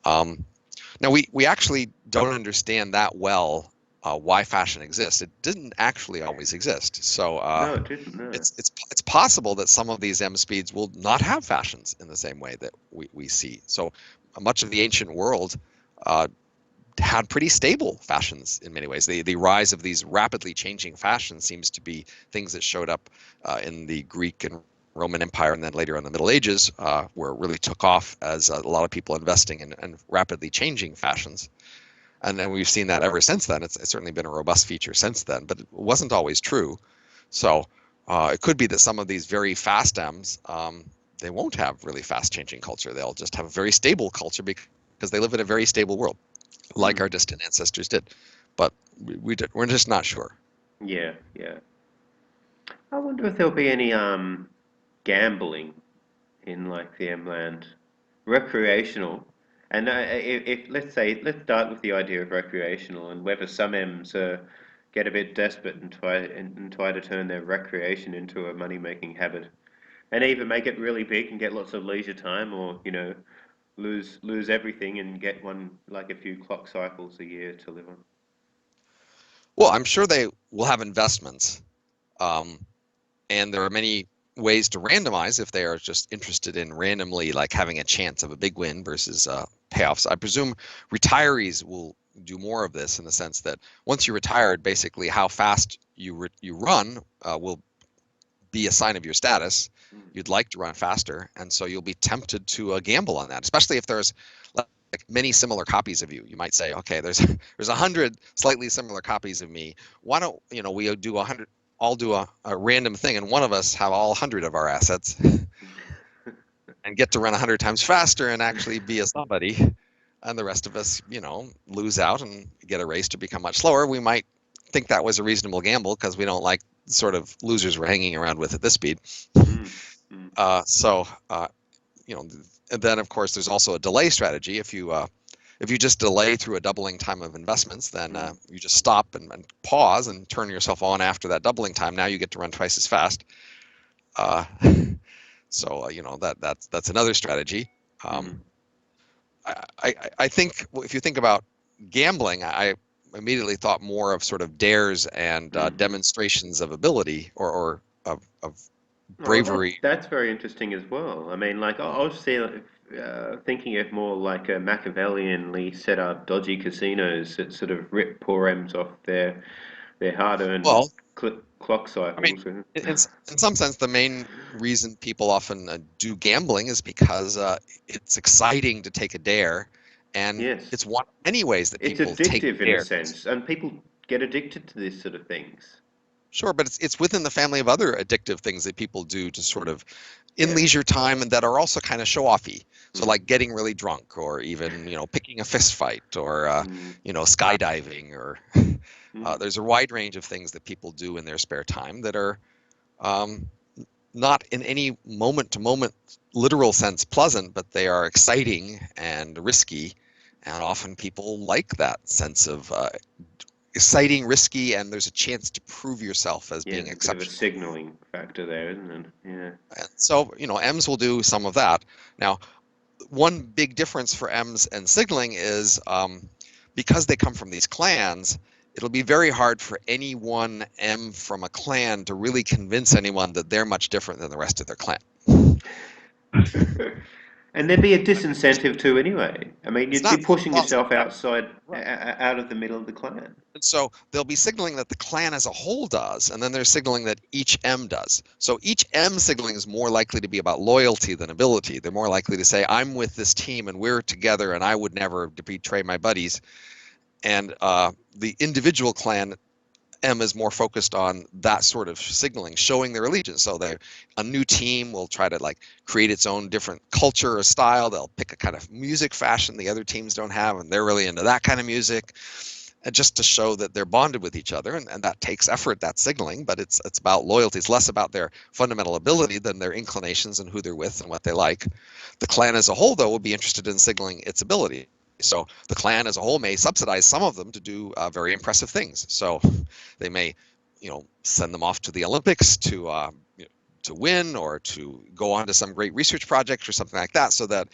Um, Now, we actually don't understand that well why fashion exists. It didn't actually always exist. So No, it didn't. No. it's possible that some of these M speeds will not have fashions in the same way that we see. So much of the ancient world uh, had pretty stable fashions in many ways. The rise of these rapidly changing fashions seems to be things that showed up in the Greek and Roman Empire, and then later in the Middle Ages, where it really took off as a lot of people investing in rapidly changing fashions. And then we've seen that ever since then. It's certainly been a robust feature since then, but it wasn't always true. So it could be that some of these very fast M's, they won't have really fast changing culture. They'll just have a very stable culture because they live in a very stable world, like Mm. our distant ancestors did. But we're just not sure. Yeah, yeah. I wonder if there'll be any gambling in like the M land, recreational. And if let's start with the idea of recreational and whether some M's get a bit desperate and try to turn their recreation into a money-making habit, and either make it really big and get lots of leisure time, or lose everything and get one like a few clock cycles a year to live on. Well, I'm sure they will have investments. Um, and there are many ways to randomize if they are just interested in randomly like having a chance of a big win versus payoffs. I presume retirees will do more of this, in the sense that once you're retired, basically how fast you run will be a sign of your status. Mm. You'd like to run faster, and so you'll be tempted to gamble on that, especially if there's like many similar copies of you. You might say, okay, there's 100 slightly similar copies of me. Why don't we do 100? All do a random thing, and one of us have all 100 of our assets and get to run 100 times faster and actually be a somebody, and the rest of us, lose out and get erased or become much slower. We might think that was a reasonable gamble because we don't like the sort of losers we're hanging around with at this speed. Mm. Mm. So, you know, and then of course there's also a delay strategy. If you just delay through a doubling time of investments, then Mm. you just stop and pause and turn yourself on after that doubling time. Now you get to run twice as fast. Uh, So that's another strategy. Mm. Um, I think if you think about gambling, I immediately thought more of sort of dares and Mm-hmm. demonstrations of ability or of Oh, bravery. that's very interesting as well. I mean, like I was thinking of more like a Machiavellianly set up dodgy casinos that sort of rip poor M's off their hard-earned Well, clock I mean, cycles. in some sense, the main reason people often do gambling is because it's exciting to take a dare, and Yes, it's one of many ways that it's people take addictive in a dares. sense, and people get addicted to these sort of things. Sure, but it's within the family of other addictive things that people do to sort of in Yeah. leisure time and that are also kind of show offy. So Mm. like getting really drunk, or even picking a fist fight, or Mm. skydiving, or Mm. there's a wide range of things that people do in their spare time that are um, not in any moment to moment literal sense pleasant, but they are exciting and risky. And often people like that sense of exciting, risky, and there's a chance to prove yourself as Yeah, being there's a bit of a exceptional. signaling factor there, isn't it? Yeah. And so, M's will do some of that. Now, one big difference for M's and signaling is because they come from these clans, it'll be very hard for any one M from a clan to really convince anyone that they're much different than the rest of their clan. And there'd be a disincentive too anyway. I mean, It's you'd be not pushing well, yourself outside, right. out of the middle of the clan. And so they'll be signaling that the clan as a whole does, and then they're signaling that each M does. So each M signaling is more likely to be about loyalty than ability. They're more likely to say, I'm with this team and we're together and I would never betray my buddies. And the individual clan M is more focused on that sort of signaling, showing their allegiance. So they a new team will try to like create its own different culture or style. They'll pick a kind of music fashion the other teams don't have, and they're really into that kind of music. And just to show that they're bonded with each other, and that takes effort, that signaling, but it's about loyalty. It's less about their fundamental ability than their inclinations and who they're with and what they like. The clan as a whole, though, will be interested in signaling its ability. So the clan as a whole may subsidize some of them to do very impressive things. So they may, send them off to the Olympics to win, or to go on to some great research project or something like that, so that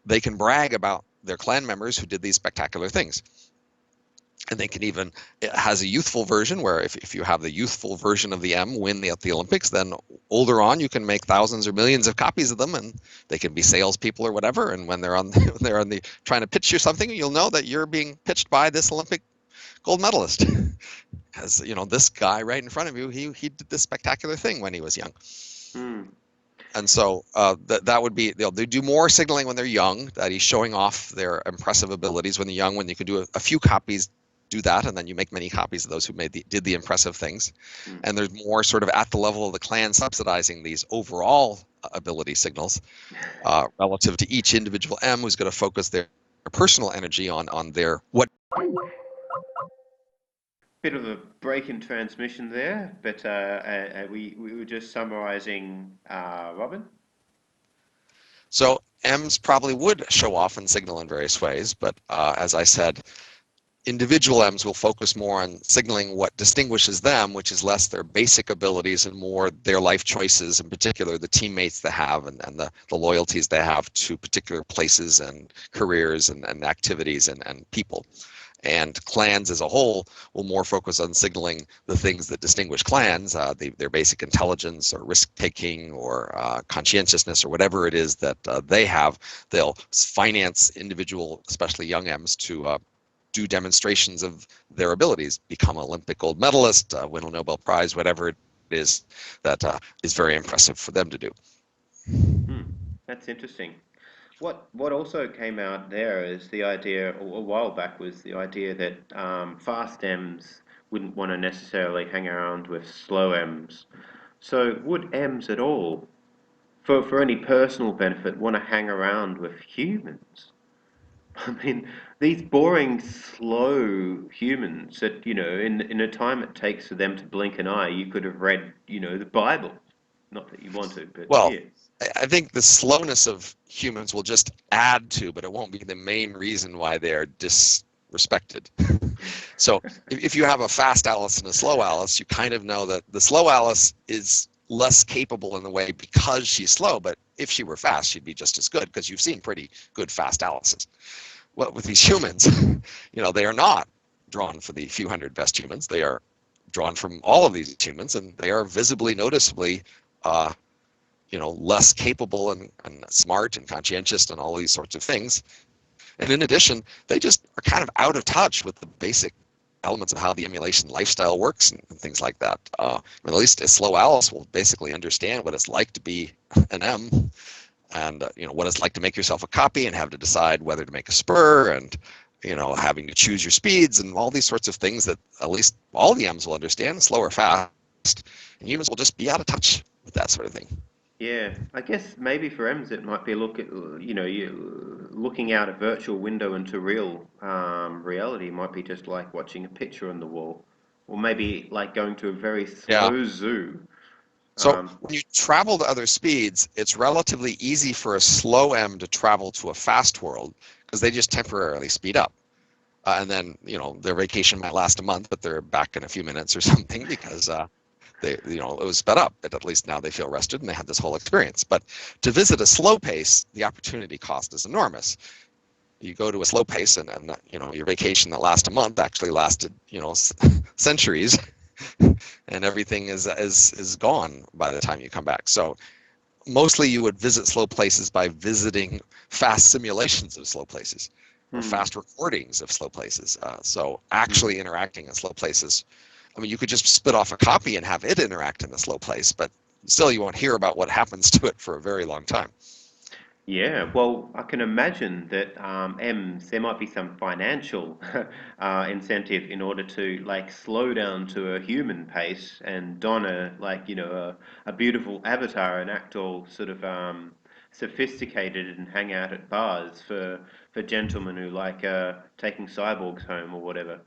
they can brag about their clan members who did these spectacular things. And they can even, it has a youthful version where if you have the youthful version of the M win at the Olympics, then older on you can make thousands or millions of copies of them, and they can be salespeople or whatever. And when they're on when they're on the trying to pitch you something, you'll know that you're being pitched by this Olympic gold medalist. As this guy right in front of you, he did this spectacular thing when he was young. Hmm. And so that would be, they do more signaling when they're young, that he's showing off their impressive abilities when they're young. When you can do a few copies, do that, and then you make many copies of those who did the impressive things. Hmm. And there's more sort of at the level of the clan subsidizing these overall ability signals relative to each individual M who's going to focus their personal energy on their what. Bit of a break in transmission there, but we were just summarising Robin. So M's probably would show off and signal in various ways, but as I said, individual M's will focus more on signaling what distinguishes them, which is less their basic abilities and more their life choices, in particular the teammates they have, and the loyalties they have to particular places and careers and activities and people. And clans as a whole will more focus on signaling the things that distinguish clans, their basic intelligence or risk-taking or conscientiousness or whatever it is that they have. They'll finance individual, especially young M's, to do demonstrations of their abilities, become an Olympic gold medalist, win a Nobel Prize, whatever it is that is very impressive for them to do. Hmm. That's interesting. What also came out there is the idea, a while back, was the idea that fast M's wouldn't want to necessarily hang around with slow M's. So would M's at all, for any personal benefit, want to hang around with humans? I mean, these boring, slow humans that, in a time it takes for them to blink an eye, you could have read, the Bible. Not that you want to, but Well, yeah. I think the slowness of humans will just add to, but it won't be the main reason why they're disrespected. So if you have a fast Alice and a slow Alice, you kind of know that the slow Alice is less capable in the way because she's slow, but if she were fast, she'd be just as good because you've seen pretty good fast Alice's. Well, with these humans, they are not drawn for the few hundred best humans. They are drawn from all of these humans, and they are visibly, noticeably, uh, less capable and smart and conscientious and all these sorts of things. And in addition, they just are kind of out of touch with the basic elements of how the emulation lifestyle works and things like that. At least a slow Alice will basically understand what it's like to be an M, and what it's like to make yourself a copy and have to decide whether to make a spur, and having to choose your speeds and all these sorts of things that at least all the M's will understand, slow or fast, and humans will just be out of touch with that sort of thing. Yeah, I guess maybe for Ems it might be you looking out a virtual window into real reality might be just like watching a picture on the wall, or maybe like going to a very Yeah. slow zoo. So Um, when you travel to other speeds, it's relatively easy for a slow M to travel to a fast world because they just temporarily speed up. And then, their vacation might last a month, but they're back in a few minutes or something because it was sped up. But at least now they feel rested and they had this whole experience. But to visit a slow pace, the opportunity cost is enormous. You go to a slow pace, and your vacation that lasts a month actually lasted, centuries, and everything is gone by the time you come back. So mostly you would visit slow places by visiting fast simulations of slow places or hmm, fast recordings of slow places. So hmm. actually interacting in slow places, I mean, you could just spit off a copy and have it interact in a slow place, but still you won't hear about what happens to it for a very long time. Yeah, well, I can imagine that M's there might be some financial incentive in order to like slow down to a human pace and don a like a beautiful avatar and act all sort of sophisticated and hang out at bars for gentlemen who like taking cyborgs home or whatever.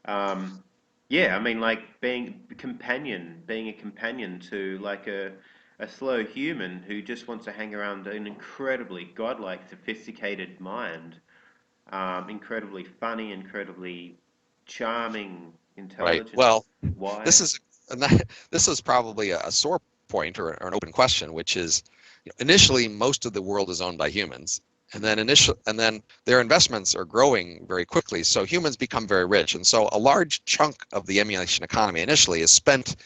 Um, yeah, I mean, like being a companion to like a slow human who just wants to hang around an incredibly godlike, sophisticated mind, incredibly funny, incredibly charming, Right. intelligent, Well, this wise. is this is probably a sore point or an open question, which is initially most of the world is owned by humans, and then their investments are growing very quickly. So humans become very rich, and so a large chunk of the emulation economy initially is spent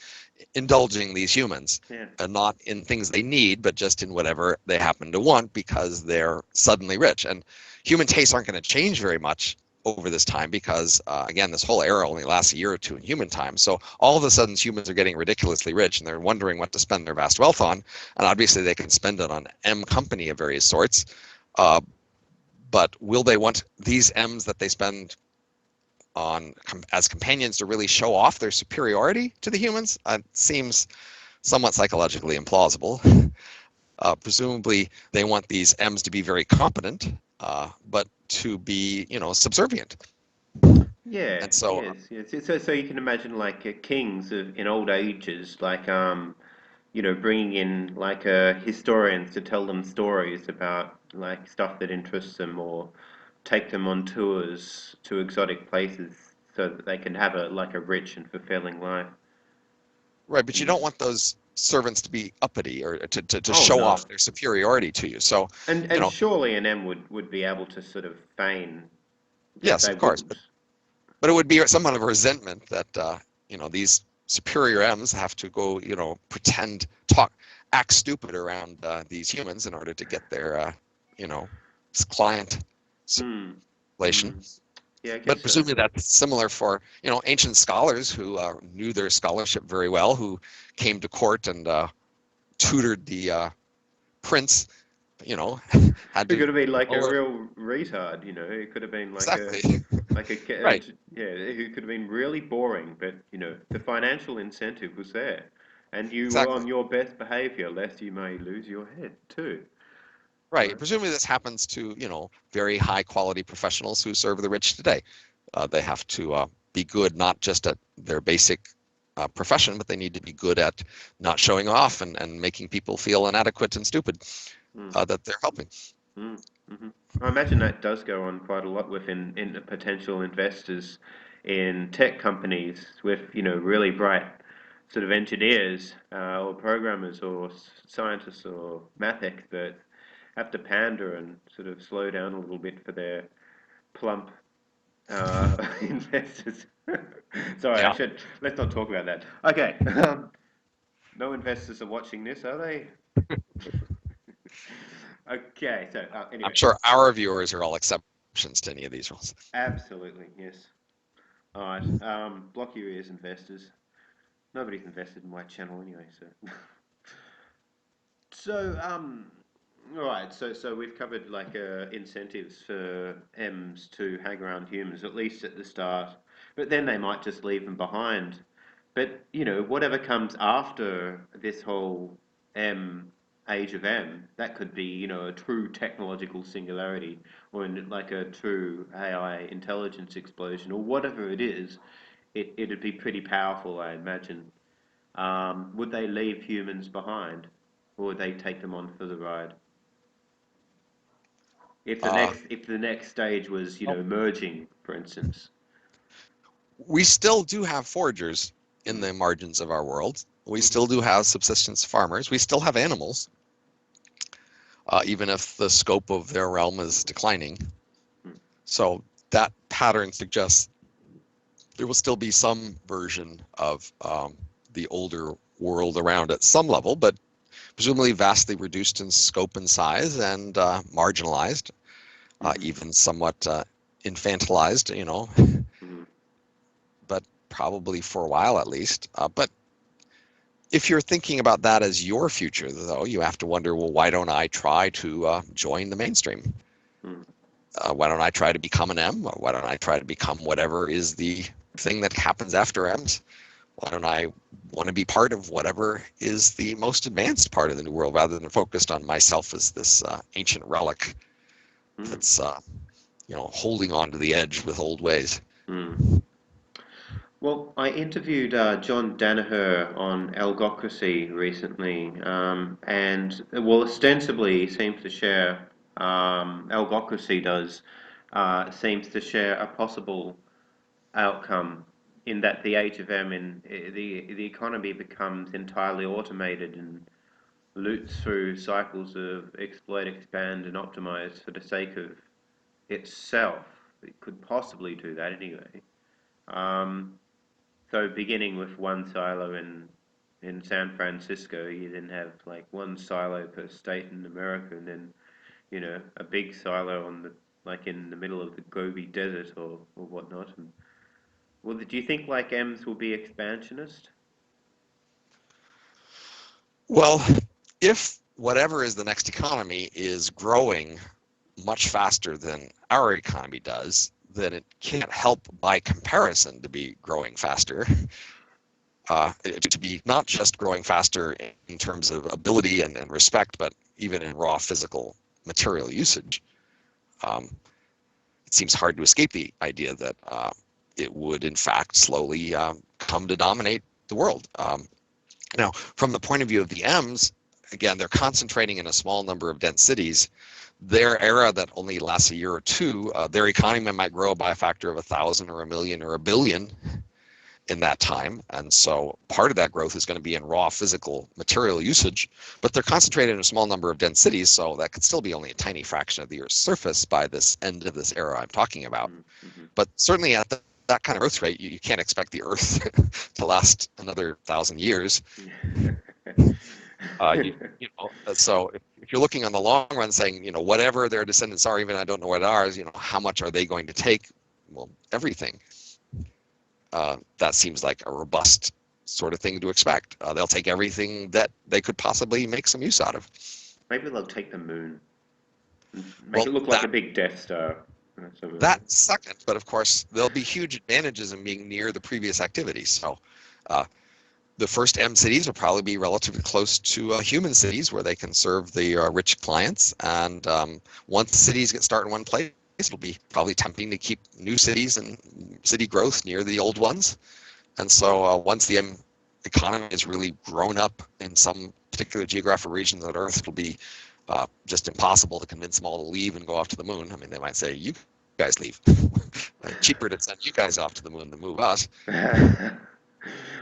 indulging these humans, Yeah. and not in things they need, but just in whatever they happen to want because they're suddenly rich. And human tastes aren't going to change very much over this time because, again, this whole era only lasts a year or two in human time. So all of a sudden, humans are getting ridiculously rich and they're wondering what to spend their vast wealth on. And obviously, they can spend it on M company of various sorts. Uh, but will they want these M's that they spend on as companions to really show off their superiority to the humans? It seems somewhat psychologically implausible. Presumably, they want these M's to be very competent, but to be, subservient. Yeah, And so, yes, yes. So you can imagine like kings in old ages, like bringing in like historians to tell them stories about like stuff that interests them, or take them on tours to exotic places so that they can have a like a rich and fulfilling life. right, but you Mm. don't want those servants to be uppity or to Oh show no. off their superiority to you. So, And surely an M would be able to sort of feign that yes, they of course, wouldn't. but it would be somewhat of a resentment that, these superior M's have to go, pretend, talk, act stupid around these humans in order to get their, you know, client Hmm. relation. Hmm. Yeah, I But guess so. presumably that's similar for ancient scholars who knew their scholarship very well, who came to court and tutored the prince. You know, had It to could have been like a lower real retard, It could have been exactly like right, yeah, who could have been really boring, but the financial incentive was there, and you were exactly on your best behavior, lest you may lose your head too, right. right? Presumably this happens to very high quality professionals who serve the rich today. They have to be good not just at their basic profession, but they need to be good at not showing off and making people feel inadequate and stupid Mm, that they're helping. mm, hmm. I imagine that does go on quite a lot within in potential investors in tech companies with really bright sort of engineers or programmers or scientists or math experts have to pander and sort of slow down a little bit for their plump investors. Sorry, I Yeah, should. Let's not talk about that. Okay. No investors are watching this, are they? Okay. So I'm anyway, sure our viewers are all exceptions to any of these rules. absolutely yes. All right. Block your ears, investors. Nobody's invested in my channel anyway, so. So, all right. So we've covered like incentives for M's to hang around humans at least at the start, but then they might just leave them behind. But whatever comes after this whole M age of M, that could be a true technological singularity, or like a true AI intelligence explosion, or whatever it is. It'd be pretty powerful, I imagine. Would they leave humans behind, or would they take them on for the ride? Uh, If the next stage was, well, merging, for instance. we still do have foragers in Mm, the margins of our world. We mhm, still do have subsistence farmers. We still have animals, even if the scope of their realm is declining. mm, So that pattern suggests there will still be some version of the older world around at some level, but presumably vastly reduced in scope and size and marginalized, mhm, even somewhat infantilized, mhm, but probably for a while at least. But if you're thinking about that as your future, though, you have to wonder, well, why don't I try to join the mainstream? mm, Why don't I try to become an M? Or why don't I try to become whatever is the thing that happens after M's? Why don't I want to be part of whatever is the most advanced part of the new world rather than focused on myself as this ancient relic mm, that's holding on to the edge with old ways. mm. Well, I interviewed John Danaher on Algocracy recently, and well, ostensibly he seems to share, Algocracy does, seems to share a possible outcome in that the age of M in the economy becomes entirely automated and loops through cycles of exploit, expand, and optimize for the sake of itself. It could possibly do that anyway. Um, so beginning with one silo in San Francisco, you then have like one silo per state in America, and then a big silo on the like in the middle of the Gobi Desert or whatnot. And well, do you think like M's will be expansionist? Well, if whatever is the next economy is growing much faster than our economy does, then it can't help by comparison to be growing faster. To be not just growing faster in terms of ability and respect, but even in raw physical material usage. Um, it seems hard to escape the idea that it would, in fact, slowly come to dominate the world. Now, from the point of view of the M's, again, they're concentrating in a small number of dense cities. Their era that only lasts a year or two, their economy might grow by a factor of 1,000 or a million or a billion in that time. And so part of that growth is going to be in raw physical material usage, but they're concentrated in a small number of dense cities, so that could still be only a tiny fraction of the Earth's surface by this end of this era I'm talking about. Mm-hmm. But certainly at that kind of growth rate, you can't expect the Earth to last another 1,000 years. So if you're looking on the long run saying, whatever their descendants are, even I don't know what ours, how much are they going to take? Well, everything. That seems like a robust sort of thing to expect. They'll take everything that they could possibly make some use out of. Maybe they'll take the moon and make Well, it look like a that big Death Star. that second, but of course there'll be huge advantages in being near the previous activities. So uh, the first M cities will probably be relatively close to human cities where they can serve the rich clients. And once cities get started in one place, it'll be probably tempting to keep new cities and city growth near the old ones. And so once the economy is really grown up in some particular geographic regions of Earth, it'll be just impossible to convince them all to leave and go off to the moon. I mean, they might say, you guys leave. Cheaper to send you guys off to the moon than move us.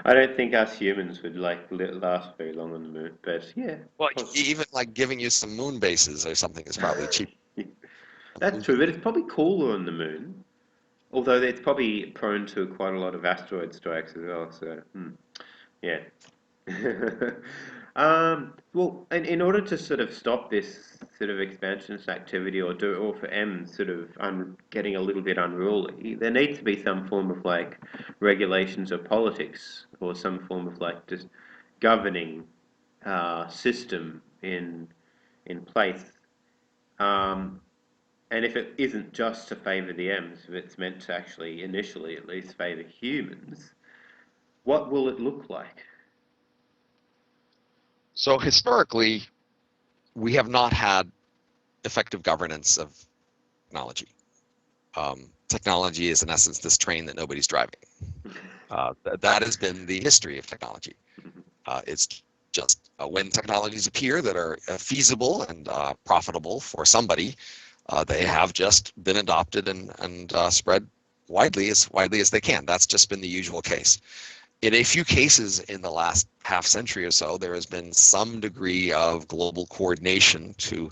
I don't think us humans would like last very long on the moon, but yeah, Well, possible. even like giving you some moon bases or something is probably cheap. That's true, but it's probably cooler on the moon. Although it's probably prone to quite a lot of asteroid strikes as well. So, yeah. Well, in order to sort of stop this sort of expansionist activity, or for M sort of getting a little bit unruly, there needs to be some form of like regulations or politics, or some form of like just governing system in place. Um, and if it isn't just to favour the M's, if it's meant to actually, initially at least, favour humans, what will it look like? So historically, we have not had effective governance of technology. Technology is, in essence, this train that nobody's driving. That has been the history of technology. It's just when technologies appear that are feasible and profitable for somebody, they have just been adopted and spread widely as they can. That's just been the usual case. In a few cases in the last half century or so, there has been some degree of global coordination to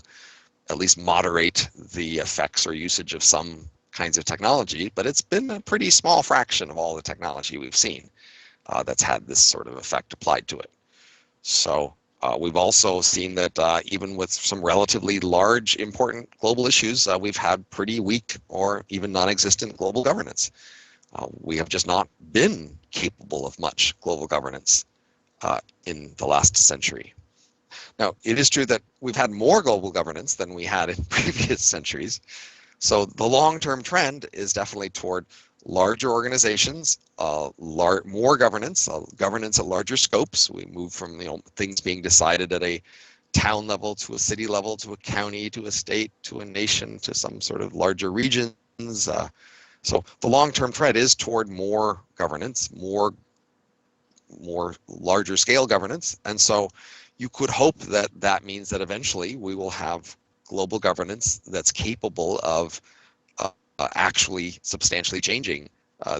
at least moderate the effects or usage of some kinds of technology, but it's been a pretty small fraction of all the technology we've seen that's had this sort of effect applied to it. So we've also seen that even with some relatively large, important global issues, we've had pretty weak or even non-existent global governance. We have just not been capable of much global governance in the last century. Now, it is true that we've had more global governance than we had in previous centuries. So the long-term trend is definitely toward larger organizations, more governance, governance at larger scopes. We move from things being decided at a town level to a city level to a county to a state to a nation to some sort of larger regions. So the long-term trend is toward more governance, more larger scale governance, and so you could hope that that means that eventually we will have global governance that's capable of actually substantially changing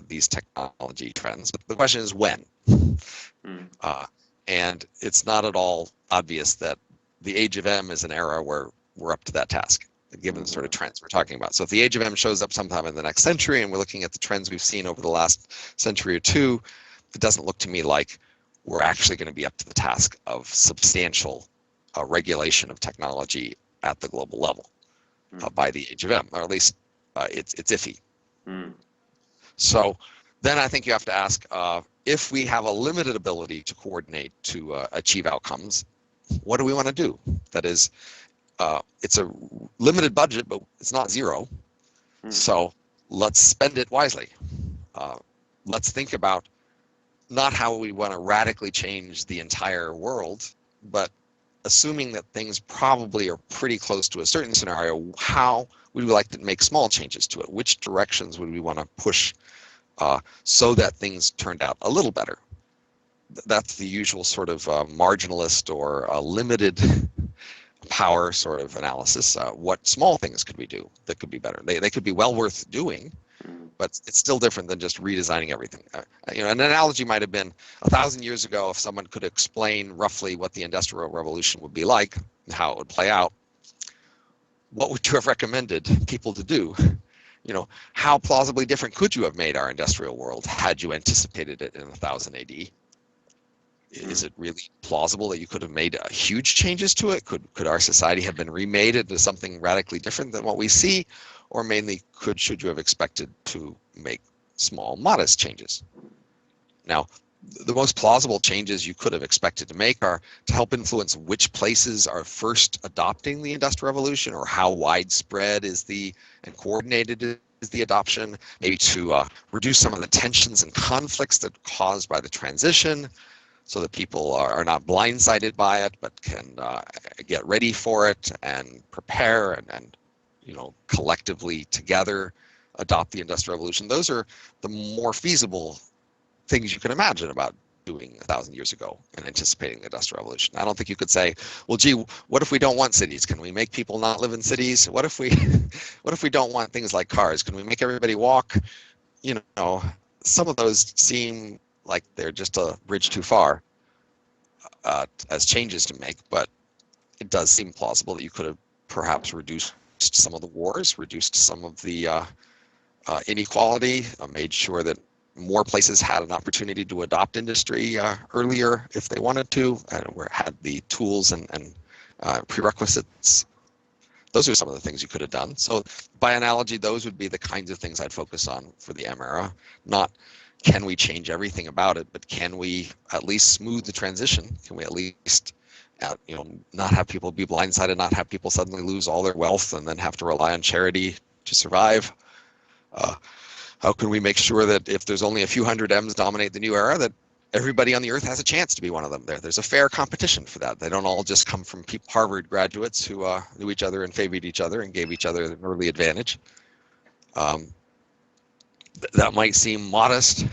these technology trends. But the question is when. Mm. And it's not at all obvious that the age of M is an era where we're up to that task, given the sort of trends we're talking about. So if the age of M shows up sometime in the next century, and we're looking at the trends we've seen over the last century or two, it doesn't look to me like we're actually going to be up to the task of substantial regulation of technology at the global level by the age of M, or at least it's iffy. Mm. So then I think you have to ask, if we have a limited ability to coordinate to achieve outcomes, what do we want to do? That is, it's a limited budget, but it's not zero. So let's spend it wisely. Let's think about not how we want to radically change the entire world, but assuming that things probably are pretty close to a certain scenario, how would we like to make small changes to it? Which directions would we want to push so that things turned out a little better? That's the usual sort of marginalist or limited power sort of analysis. What small things could we do that could be better? They could be well worth doing, but it's still different than just redesigning everything. An analogy might have been 1,000 years ago, if someone could explain roughly what the Industrial Revolution would be like and how it would play out, what would you have recommended people to do? How plausibly different could you have made our industrial world had you anticipated it in 1000 AD? Is it really plausible that you could have made huge changes to it? Could our society have been remade into something radically different than what we see? Or mainly, should you have expected to make small, modest changes? Now, the most plausible changes you could have expected to make are to help influence which places are first adopting the Industrial Revolution, or how widespread and coordinated is the adoption, maybe to reduce some of the tensions and conflicts that are caused by the transition, so that people are not blindsided by it, but can get ready for it and prepare and collectively together adopt the Industrial Revolution. Those are the more feasible things you can imagine about doing 1,000 years ago and anticipating the Industrial Revolution. I don't think you could say, well, gee, what if we don't want cities? Can we make people not live in cities? What if we don't want things like cars? Can we make everybody walk? Some of those seem like they're just a bridge too far as changes to make, but it does seem plausible that you could have perhaps reduced some of the wars, reduced some of the inequality, made sure that more places had an opportunity to adopt industry earlier if they wanted to, and had the tools and prerequisites. Those are some of the things you could have done. So by analogy, those would be the kinds of things I'd focus on for the M era. Not can we change everything about it, but can we at least smooth the transition? Can we at least not have people be blindsided, not have people suddenly lose all their wealth and then have to rely on charity to survive? How can we make sure that if there's only a few hundred M's dominate the new era, that everybody on the earth has a chance to be one of them? There's a fair competition for that. They don't all just come from Harvard graduates who knew each other and favored each other and gave each other an early advantage. That might seem modest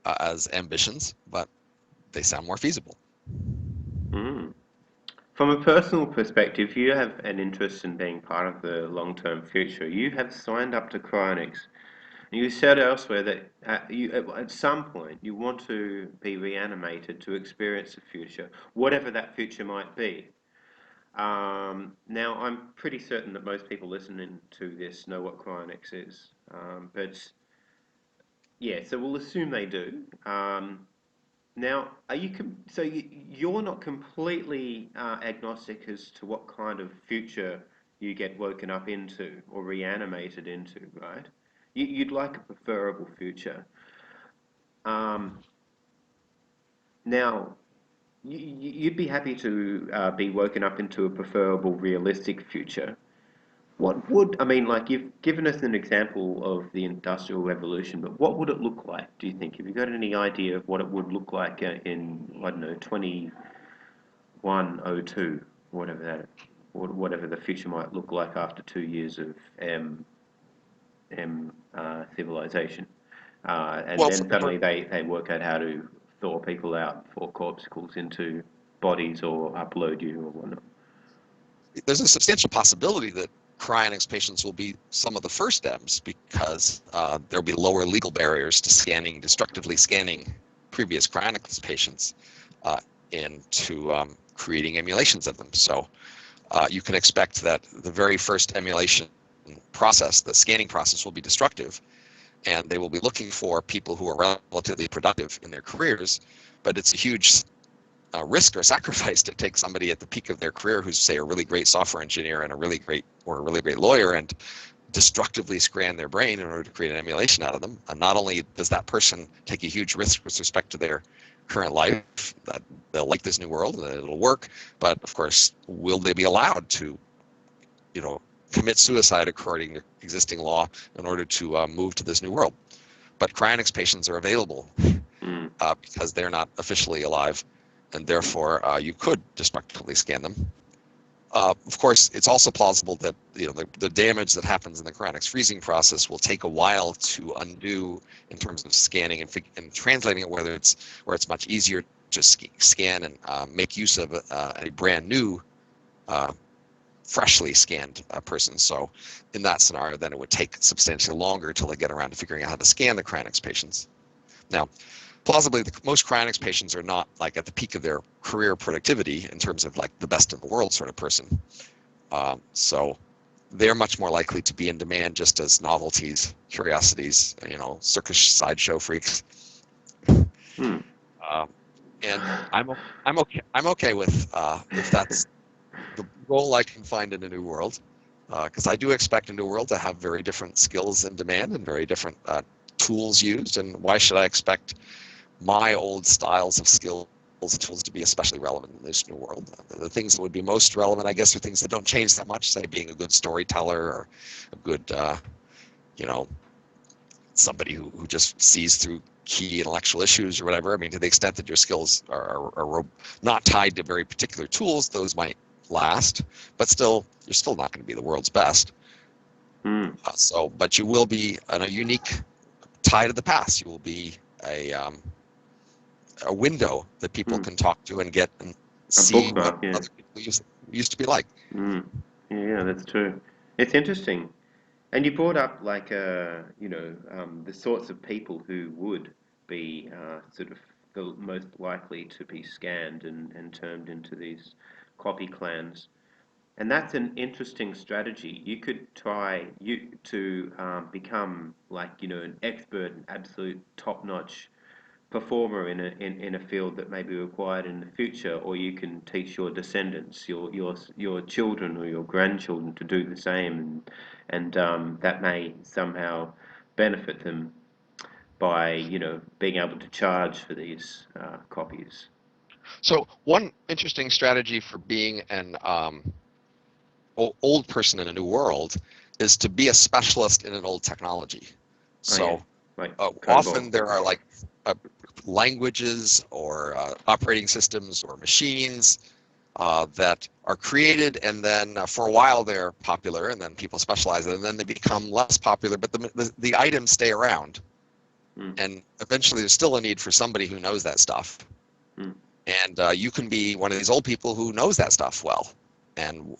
as ambitions, but they sound more feasible. Mm. From a personal perspective, you have an interest in being part of the long-term future. You have signed up to cryonics. You said elsewhere that at some point you want to be reanimated to experience the future, whatever that future might be. Now, I'm pretty certain that most people listening to this know what cryonics is, but yeah, so we'll assume they do. Now, you're not completely agnostic as to what kind of future you get woken up into or reanimated into, right? You'd like a preferable future. Um, Now, you'd be happy to be woken up into a preferable, realistic future. What would, I mean, like you've given us an example of the Industrial Revolution, but what would it look like, do you think? Have you got any idea of what it would look like in, I don't know, 2102, whatever that, whatever the future might look like after 2 years of civilization? And Well, then suddenly they work out how to thaw people out for corpuscles into bodies or upload you or whatnot. there's a substantial possibility that cryonics patients will be some of the first M's because there'll be lower legal barriers to destructively scanning previous cryonics patients into creating emulations of them. So you can expect that the very first emulation process, the scanning process, will be destructive, and they will be looking for people who are relatively productive in their careers, but it's a huge risk or sacrifice to take somebody at the peak of their career who's, say, a really great software engineer and a really great lawyer and destructively scan their brain in order to create an emulation out of them. And not only does that person take a huge risk with respect to their current life, that they'll like this new world and it'll work, but of course, will they be allowed to, commit suicide according to existing law in order to move to this new world? But cryonics patients are available Mm. because they're not officially alive, and therefore you could destructively scan them. Of course, it's also plausible that the damage that happens in the cryonics freezing process will take a while to undo in terms of scanning and translating it, where it's much easier to scan and make use of a brand new freshly scanned person. So in that scenario, then it would take substantially longer till they get around to figuring out how to scan the cryonics patients. Now, plausibly, most cryonics patients are not like at the peak of their career productivity in terms of like the best in the world sort of person. So they're much more likely to be in demand just as novelties, curiosities, circus sideshow freaks. Mm. And I'm okay with if that's the role I can find in a new world, because I do expect a new world to have very different skills in demand and very different tools used. And why should I expect my old styles of skills and tools to be especially relevant in this new world? The things that would be most relevant, I guess, are things that don't change that much, say being a good storyteller or a good, somebody who just sees through key intellectual issues or whatever. I mean, to the extent that your skills are not tied to very particular tools, those might last, but still, you're still not going to be the world's best. Mm. But you will be in a unique tie to the past. You will be a window that people Mm. can talk to and get and A see what bookmark, yeah. other people used to be like. Mm. Yeah, that's true. It's interesting. And you brought up like the sorts of people who would be sort of the most likely to be scanned and turned into these copy clans. And that's an interesting strategy. You could try to become like an expert, an absolute top-notch performer in a field that may be required in the future, or you can teach your descendants, your children or your grandchildren to do the same, and that may somehow benefit them by being able to charge for these copies. So one interesting strategy for being an old person in a new world is to be a specialist in an old technology. Oh yeah, So like often COBOL. there are like languages or operating systems or machines that are created, and then for a while they're popular, and then people specialize it, and then they become less popular, but the items stay around. Mm, And eventually there's still a need for somebody who knows that stuff. mm, And you can be one of these old people who knows that stuff well. And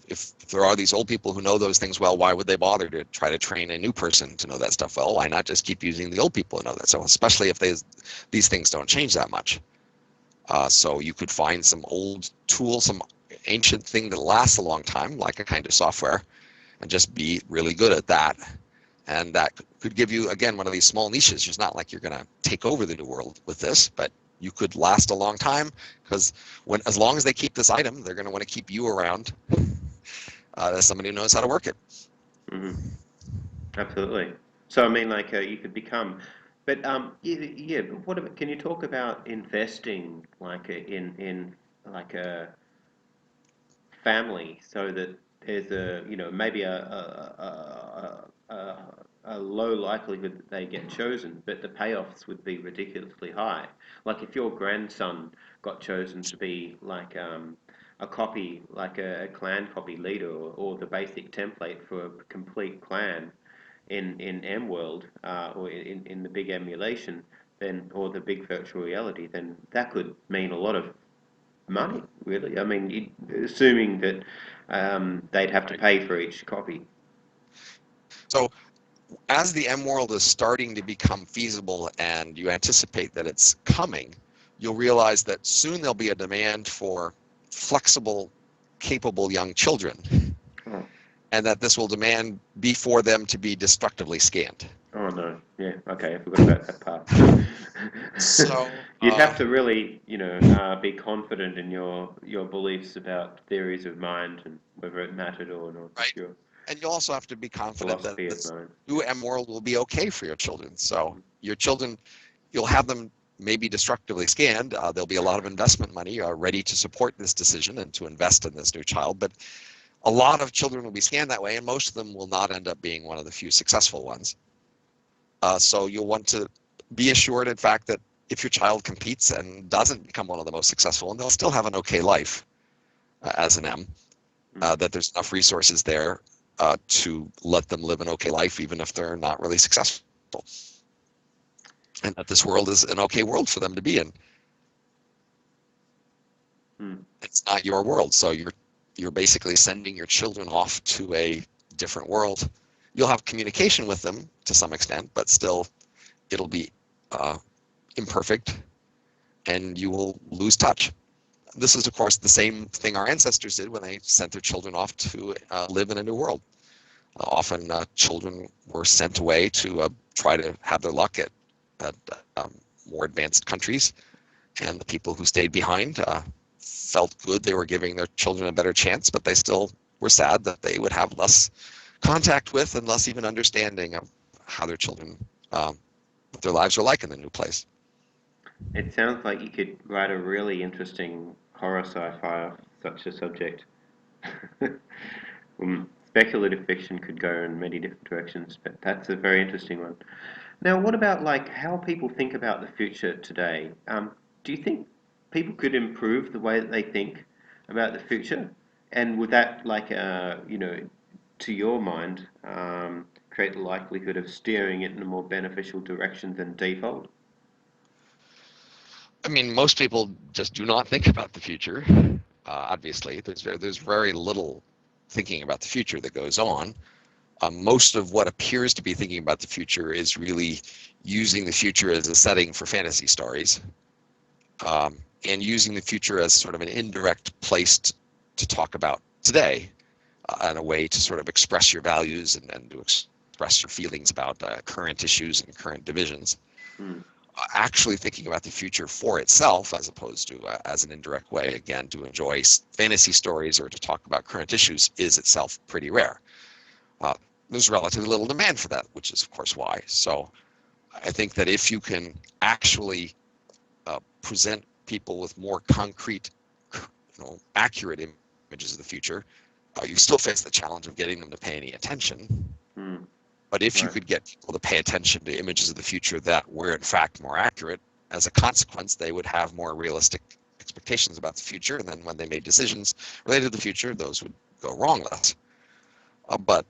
if there are these old people who know those things well, why would they bother to try to train a new person to know that stuff well? Why not just keep using the old people who know that? So especially if these things don't change that much. So you could find some old tool, some ancient thing that lasts a long time, like a kind of software, and just be really good at that. And that could give you, again, one of these small niches. It's not like you're going to take over the new world with this, but you could last a long time, because as long as they keep this item, they're going to want to keep you around as somebody who knows how to work it. mm. Absolutely. So I mean, like you could become, but yeah, yeah. But can you talk about investing like in like a family so that there's maybe a low likelihood that they get chosen, but the payoffs would be ridiculously high. Like if your grandson got chosen to be like a copy, like a clan copy leader, or the basic template for a complete clan in MWorld or in the big emulation, then or the big virtual reality, then that could mean a lot of money, really. I mean, assuming that they'd have to Right. pay for each copy. So as the M world is starting to become feasible and you anticipate that it's coming, you'll realize that soon there'll be a demand for flexible, capable young children, Oh, and that this will demand be for them to be destructively scanned. oh no. Yeah, okay, I forgot about that part. So, You'd have to really, be confident in your beliefs about theories of mind and whether it mattered or not. right, Your and you also have to be confident that philosophy of this mind. new M world will be okay for your children. So your children, you'll have them maybe destructively scanned. There'll be a lot of investment money ready to support this decision and to invest in this new child, but a lot of children will be scanned that way, and most of them will not end up being one of the few successful ones. So you'll want to be assured, in fact, that if your child competes and doesn't become one of the most successful, and they'll still have an okay life as an M, Mm, that there's enough resources there to let them live an okay life, even if they're not really successful, and that this world is an okay world for them to be in. mm, It's not your world, so you're basically sending your children off to a different world. You'll have communication with them to some extent, but still it'll be uh, imperfect, and you will lose touch. This is, of course, the same thing our ancestors did when they sent their children off to live in a new world. Often children were sent away to try to have their luck at more advanced countries, and the people who stayed behind felt good they were giving their children a better chance, but they still were sad that they would have less contact with and less even understanding of how their children, what their lives were like in the new place. It sounds like you could write a really interesting horror sci-fi off such a subject. Speculative fiction could go in many different directions, but that's a very interesting one. Now, what about like how people think about the future today? Do you think people could improve the way that they think about the future? And would that, like, to your mind, create the likelihood of steering it in a more beneficial direction than default? I mean, most people just do not think about the future. Obviously, there's very little thinking about the future that goes on. Most of what appears to be thinking about the future is really using the future as a setting for fantasy stories, and using the future as sort of an indirect place to talk about today, and a way to sort of express your values and to express your feelings about current issues and current divisions. Mm. Actually thinking about the future for itself, as opposed to as an indirect way, again, to enjoy fantasy stories or to talk about current issues, is itself pretty rare. There's relatively little demand for that, which is, of course, why. So I think that if you can actually present people with more concrete, accurate images of the future, you still face the challenge of getting them to pay any attention. Mm. But if you Right. could get people to pay attention to images of the future that were in fact more accurate, as a consequence, they would have more realistic expectations about the future. And then when they made decisions related to the future, those would go wrong less. But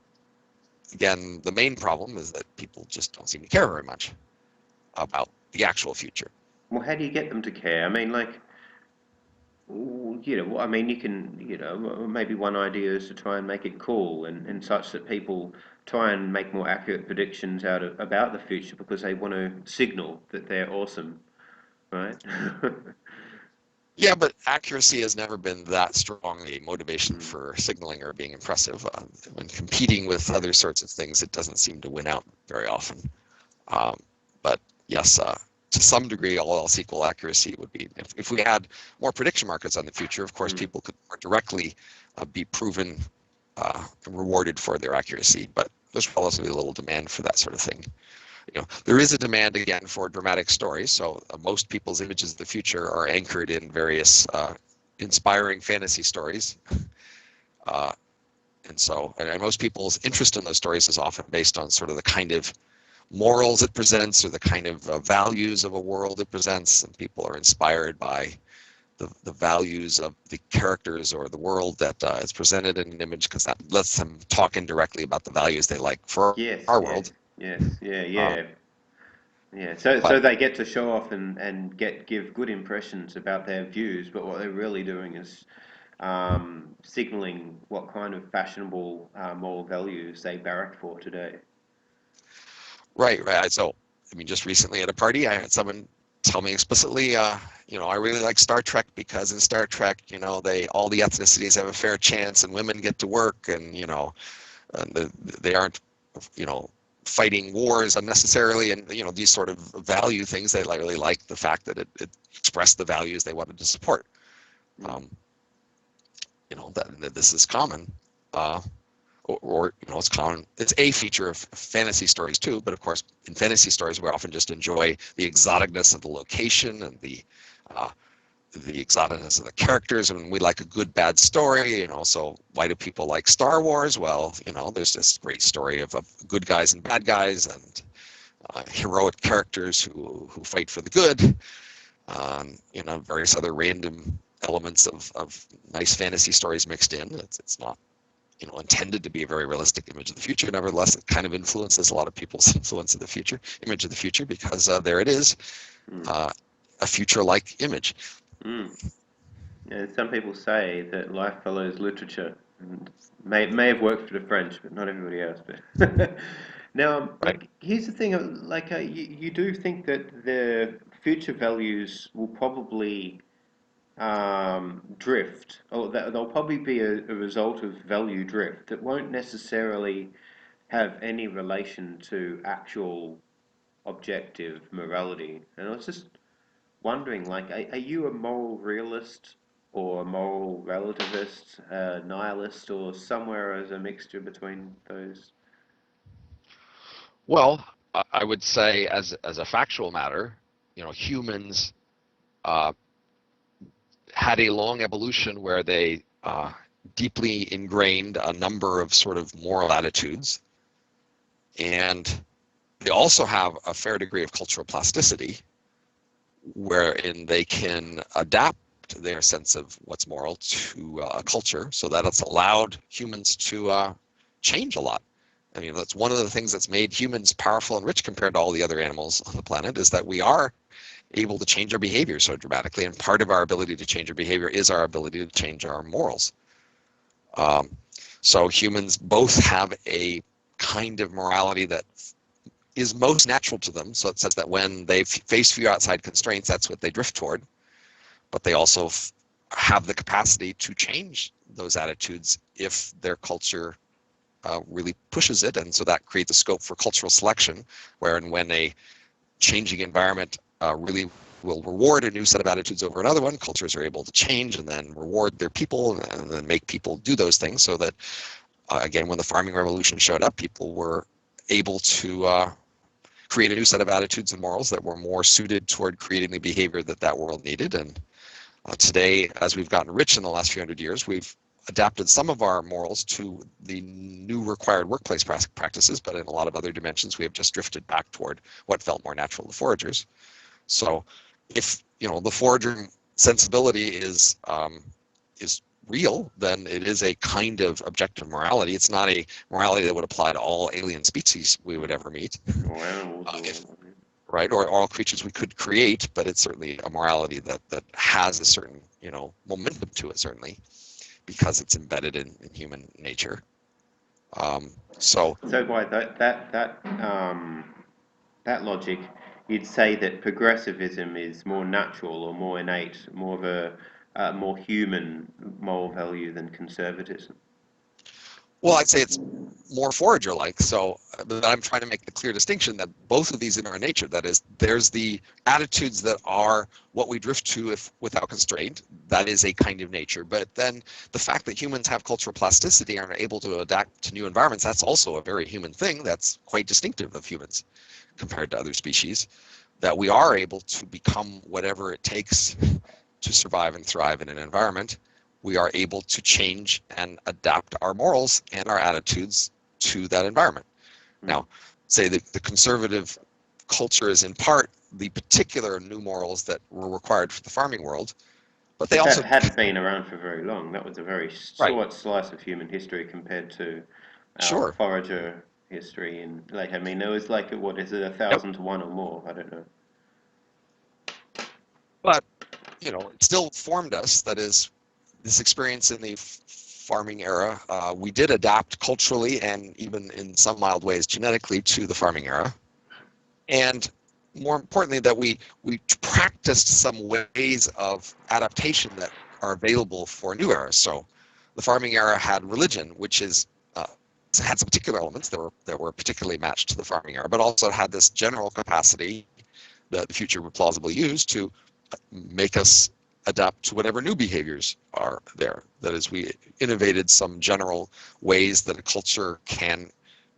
again, the main problem is that people just don't seem to care very much about the actual future. Well, how do you get them to care? I mean, like, I mean, you can, maybe one idea is to try and make it cool and such that people try and make more accurate predictions about the future because they want to signal that they're awesome, right? Yeah, but accuracy has never been that strong a motivation Mm. for signaling or being impressive. When competing with other sorts of things, it doesn't seem to win out very often. Um, but yes, to some degree, all else equal, accuracy would be, if we had more prediction markets on the future, of course, Mm. people could more directly be proven and rewarded for their accuracy, but there's relatively little demand for that sort of thing. There is a demand, again, for dramatic stories, so most people's images of the future are anchored in various inspiring fantasy stories. Uh, and most people's interest in those stories is often based on sort of the kind of morals it presents or the kind of values of a world it presents, and people are inspired by the values of the characters or the world that is presented in an image, because that lets them talk indirectly about the values they like for Yes, our yes, world. yes, yeah, Uh, yeah, yeah. So but they get to show off and give good impressions about their views, but what they're really doing is signaling what kind of fashionable moral values they barrack for today. right. So, I mean, just recently at a party, I had someone tell me explicitly, I really like Star Trek because in Star Trek, they all the ethnicities have a fair chance and women get to work, and they aren't, you know, fighting wars unnecessarily, and these sort of value things. They really like the fact that it expressed the values they wanted to support. Mm. Um, that this is common. Uh, or it's common. It's a feature of fantasy stories too, but of course, in fantasy stories, we often just enjoy the exoticness of the location and uh, the exoticness of the characters, and we like a good bad story. So why do people like Star Wars? Well, there's this great story of good guys and bad guys, and heroic characters who fight for the good. Various other random elements of nice fantasy stories mixed in. It's not intended to be a very realistic image of the future. Nevertheless, it kind of influences a lot of people's image of the future, because there it is, Mm. uh, a future-like image. Mm. And some people say that life follows literature, and may have worked for the French, but not everybody else. But now, Right. like, here's the thing: you do think that the future values will probably drift, or that they'll probably be a result of value drift that won't necessarily have any relation to actual objective morality. And I was just wondering, like, are you a moral realist or a moral relativist, nihilist, or somewhere as a mixture between those? Well, I would say, as a factual matter, humans uh, had a long evolution where they deeply ingrained a number of sort of moral attitudes, and they also have a fair degree of cultural plasticity, wherein they can adapt their sense of what's moral to a culture, so that it's allowed humans to change a lot. I mean, that's one of the things that's made humans powerful and rich compared to all the other animals on the planet, is that we are able to change our behavior so dramatically, and part of our ability to change our behavior is our ability to change our morals. Um, so humans both have a kind of morality that is most natural to them. So it says that when they face few outside constraints, that's what they drift toward. But they also have the capacity to change those attitudes if their culture really pushes it. And so that creates a scope for cultural selection, where and when a changing environment really will reward a new set of attitudes over another one, cultures are able to change and then reward their people and then make people do those things, so that, again, when the farming revolution showed up, people were able to create a new set of attitudes and morals that were more suited toward creating the behavior that that world needed. And today, as we've gotten rich in the last few hundred years, we've adapted some of our morals to the new required workplace practices, but in a lot of other dimensions, we have just drifted back toward what felt more natural to foragers. So if the forager sensibility is real, then it is a kind of objective morality. It's not a morality that would apply to all alien species we would ever meet. Or animals, right, or all creatures we could create, but it's certainly a morality that has a certain momentum to it, certainly, because it's embedded in human nature. So by that logic, you'd say that progressivism is more natural or more innate, more of a more human moral value than conservatism. well, I'd say it's more forager-like. So, but I'm trying to make the clear distinction that both of these in our nature. That is, there's the attitudes that are what we drift to if without constraint. That is a kind of nature. But then the fact that humans have cultural plasticity and are able to adapt to new environments, that's also a very human thing. That's quite distinctive of humans compared to other species. That we are able to become whatever it takes to survive and thrive in an environment. We are able to change and adapt our morals and our attitudes to that environment. Now, say that the conservative culture is in part the particular new morals that were required for the farming world, but they also hadn't been around for very long. That was a very right. short slice of human history compared to our Sure. forager history. And I mean, there was what is it, Yep. 1,000 to 1 or more? I don't know. But it still formed us. That is, this experience in the farming era, we did adapt culturally and even in some mild ways genetically to the farming era. And more importantly, that we practiced some ways of adaptation that are available for new eras. So the farming era had religion, which had some particular elements that were particularly matched to the farming era, but also had this general capacity that the future would plausibly use to make us adapt to whatever new behaviors are there. That is, we innovated some general ways that a culture can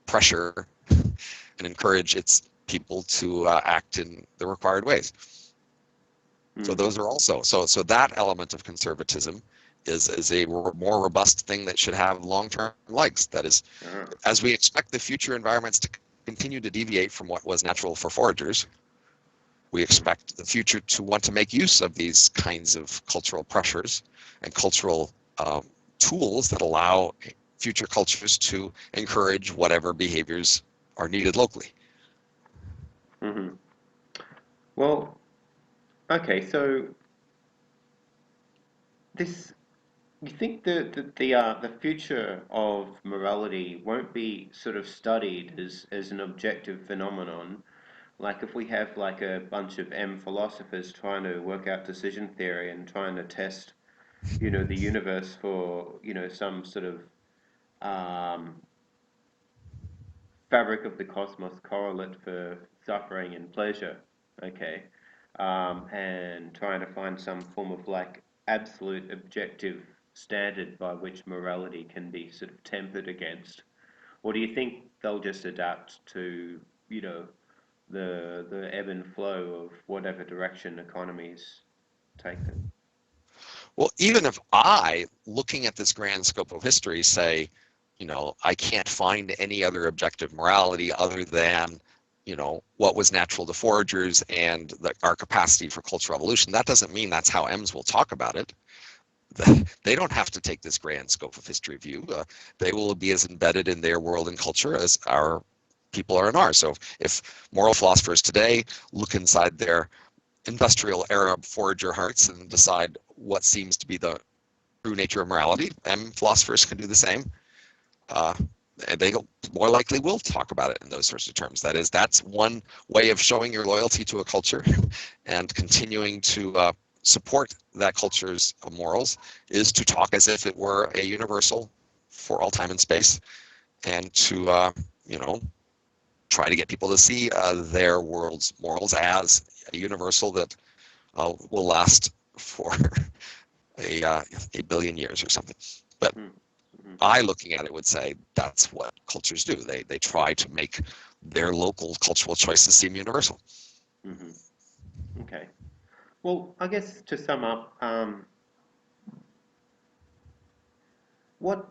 pressure and encourage its people to act in the required ways. So those are also, so that element of conservatism is a more robust thing that should have long-term legs. That is, as we expect the future environments to continue to deviate from what was natural for foragers, we expect the future to want to make use of these kinds of cultural pressures and cultural tools that allow future cultures to encourage whatever behaviors are needed locally. Mm-hmm. Well, okay, so this, you think the future of morality won't be sort of studied as an objective phenomenon? Like if we have a bunch of M philosophers trying to work out decision theory and trying to test, the universe for, some sort of um, fabric of the cosmos correlate for suffering and pleasure, okay, and trying to find some form of absolute objective standard by which morality can be sort of tempered against, or do you think they'll just adapt to, the ebb and flow of whatever direction economies take them? Well, even if I, looking at this grand scope of history, say, I can't find any other objective morality other than, what was natural to foragers and our capacity for cultural evolution, that doesn't mean that's how M's will talk about it. They don't have to take this grand scope of history view. They will be as embedded in their world and culture as our people are in ours. So if moral philosophers today look inside their industrial era forager hearts and decide what seems to be the true nature of morality, and philosophers can do the same. they more likely will talk about it in those sorts of terms. That is, that's one way of showing your loyalty to a culture and continuing to support that culture's morals is to talk as if it were a universal for all time and space, and to you know, try to get people to see their world's morals as a universal that will last for a billion years or something. But Mm-hmm. I, looking at it, would say that's what cultures do. They try to make their local cultural choices seem universal. Mm-hmm. Okay. Well, I guess to sum up, what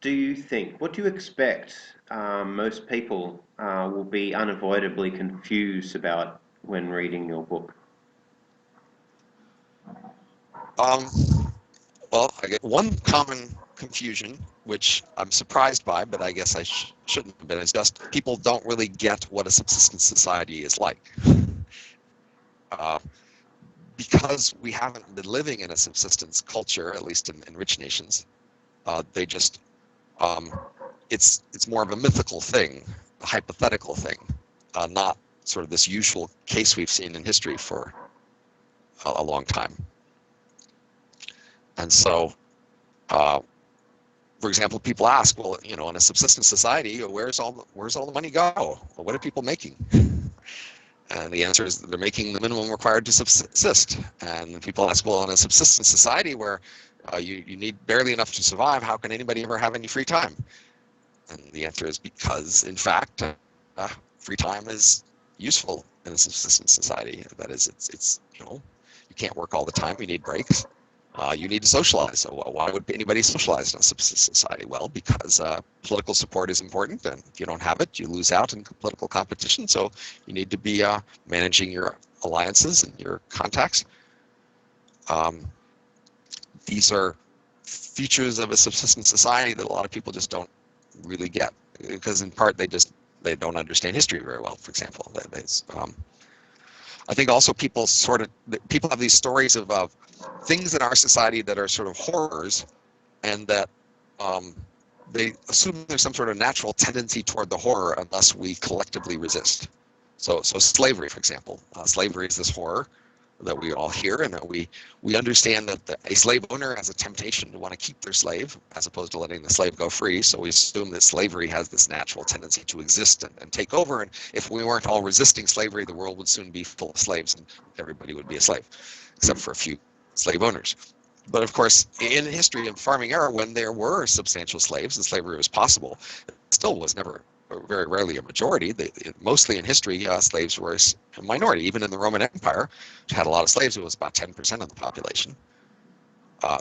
do you think? What do you expect most people will be unavoidably confused about when reading your book? Um, well, I get one common confusion, which I'm surprised by, but I guess I shouldn't have been, is just people don't really get what a subsistence society is like. Uh, because we haven't been living in a subsistence culture, at least in rich nations, they just um, it's more of a mythical thing, a hypothetical thing, not sort of this usual case we've seen in history for a long time. And so, uh, for example, people ask, well, you know, in a subsistence society, where's all the money go? Well, what are people making? And the answer is they're making the minimum required to subsist. And people ask, well, in a subsistence society where you need barely enough to survive, how can anybody ever have any free time? And the answer is because, in fact, free time is useful in a subsistence society. That is, it's you know, you can't work all the time. You need breaks. You need to socialize. So why would anybody socialize in a subsistence society? Well, because political support is important, and if you don't have it, you lose out in political competition. So you need to be managing your alliances and your contacts. Um, these are features of a subsistence society that a lot of people just don't really get, because in part they don't understand history very well. For example, I think also people have these stories of things in our society that are sort of horrors, and that um, they assume there's some sort of natural tendency toward the horror unless we collectively resist. So slavery, for example, slavery is this horror that we all hear, and that we understand that a slave owner has a temptation to want to keep their slave as opposed to letting the slave go free. So we assume that slavery has this natural tendency to exist and take over. And if we weren't all resisting slavery, the world would soon be full of slaves and everybody would be a slave, except for a few slave owners. But of course, in the history of farming era, when there were substantial slaves and slavery was possible, it still was never, or very rarely, a majority. Mostly in history, slaves were a minority. Even in the Roman Empire, which had a lot of slaves, it was about 10% of the population.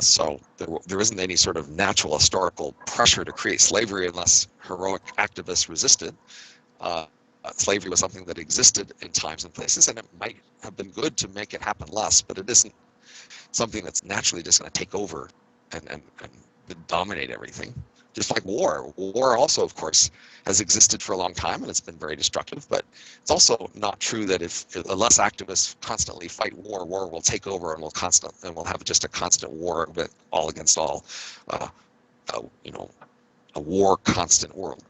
So there isn't any sort of natural historical pressure to create slavery unless heroic activists resisted. Slavery was something that existed in times and places, and it might have been good to make it happen less, but it isn't something that's naturally just going to take over and dominate everything. Just like war. War also, of course, has existed for a long time and it's been very destructive, but it's also not true that if unless activists constantly fight war, war will take over and we'll have just a constant war with all against all, uh, you know, a war constant world.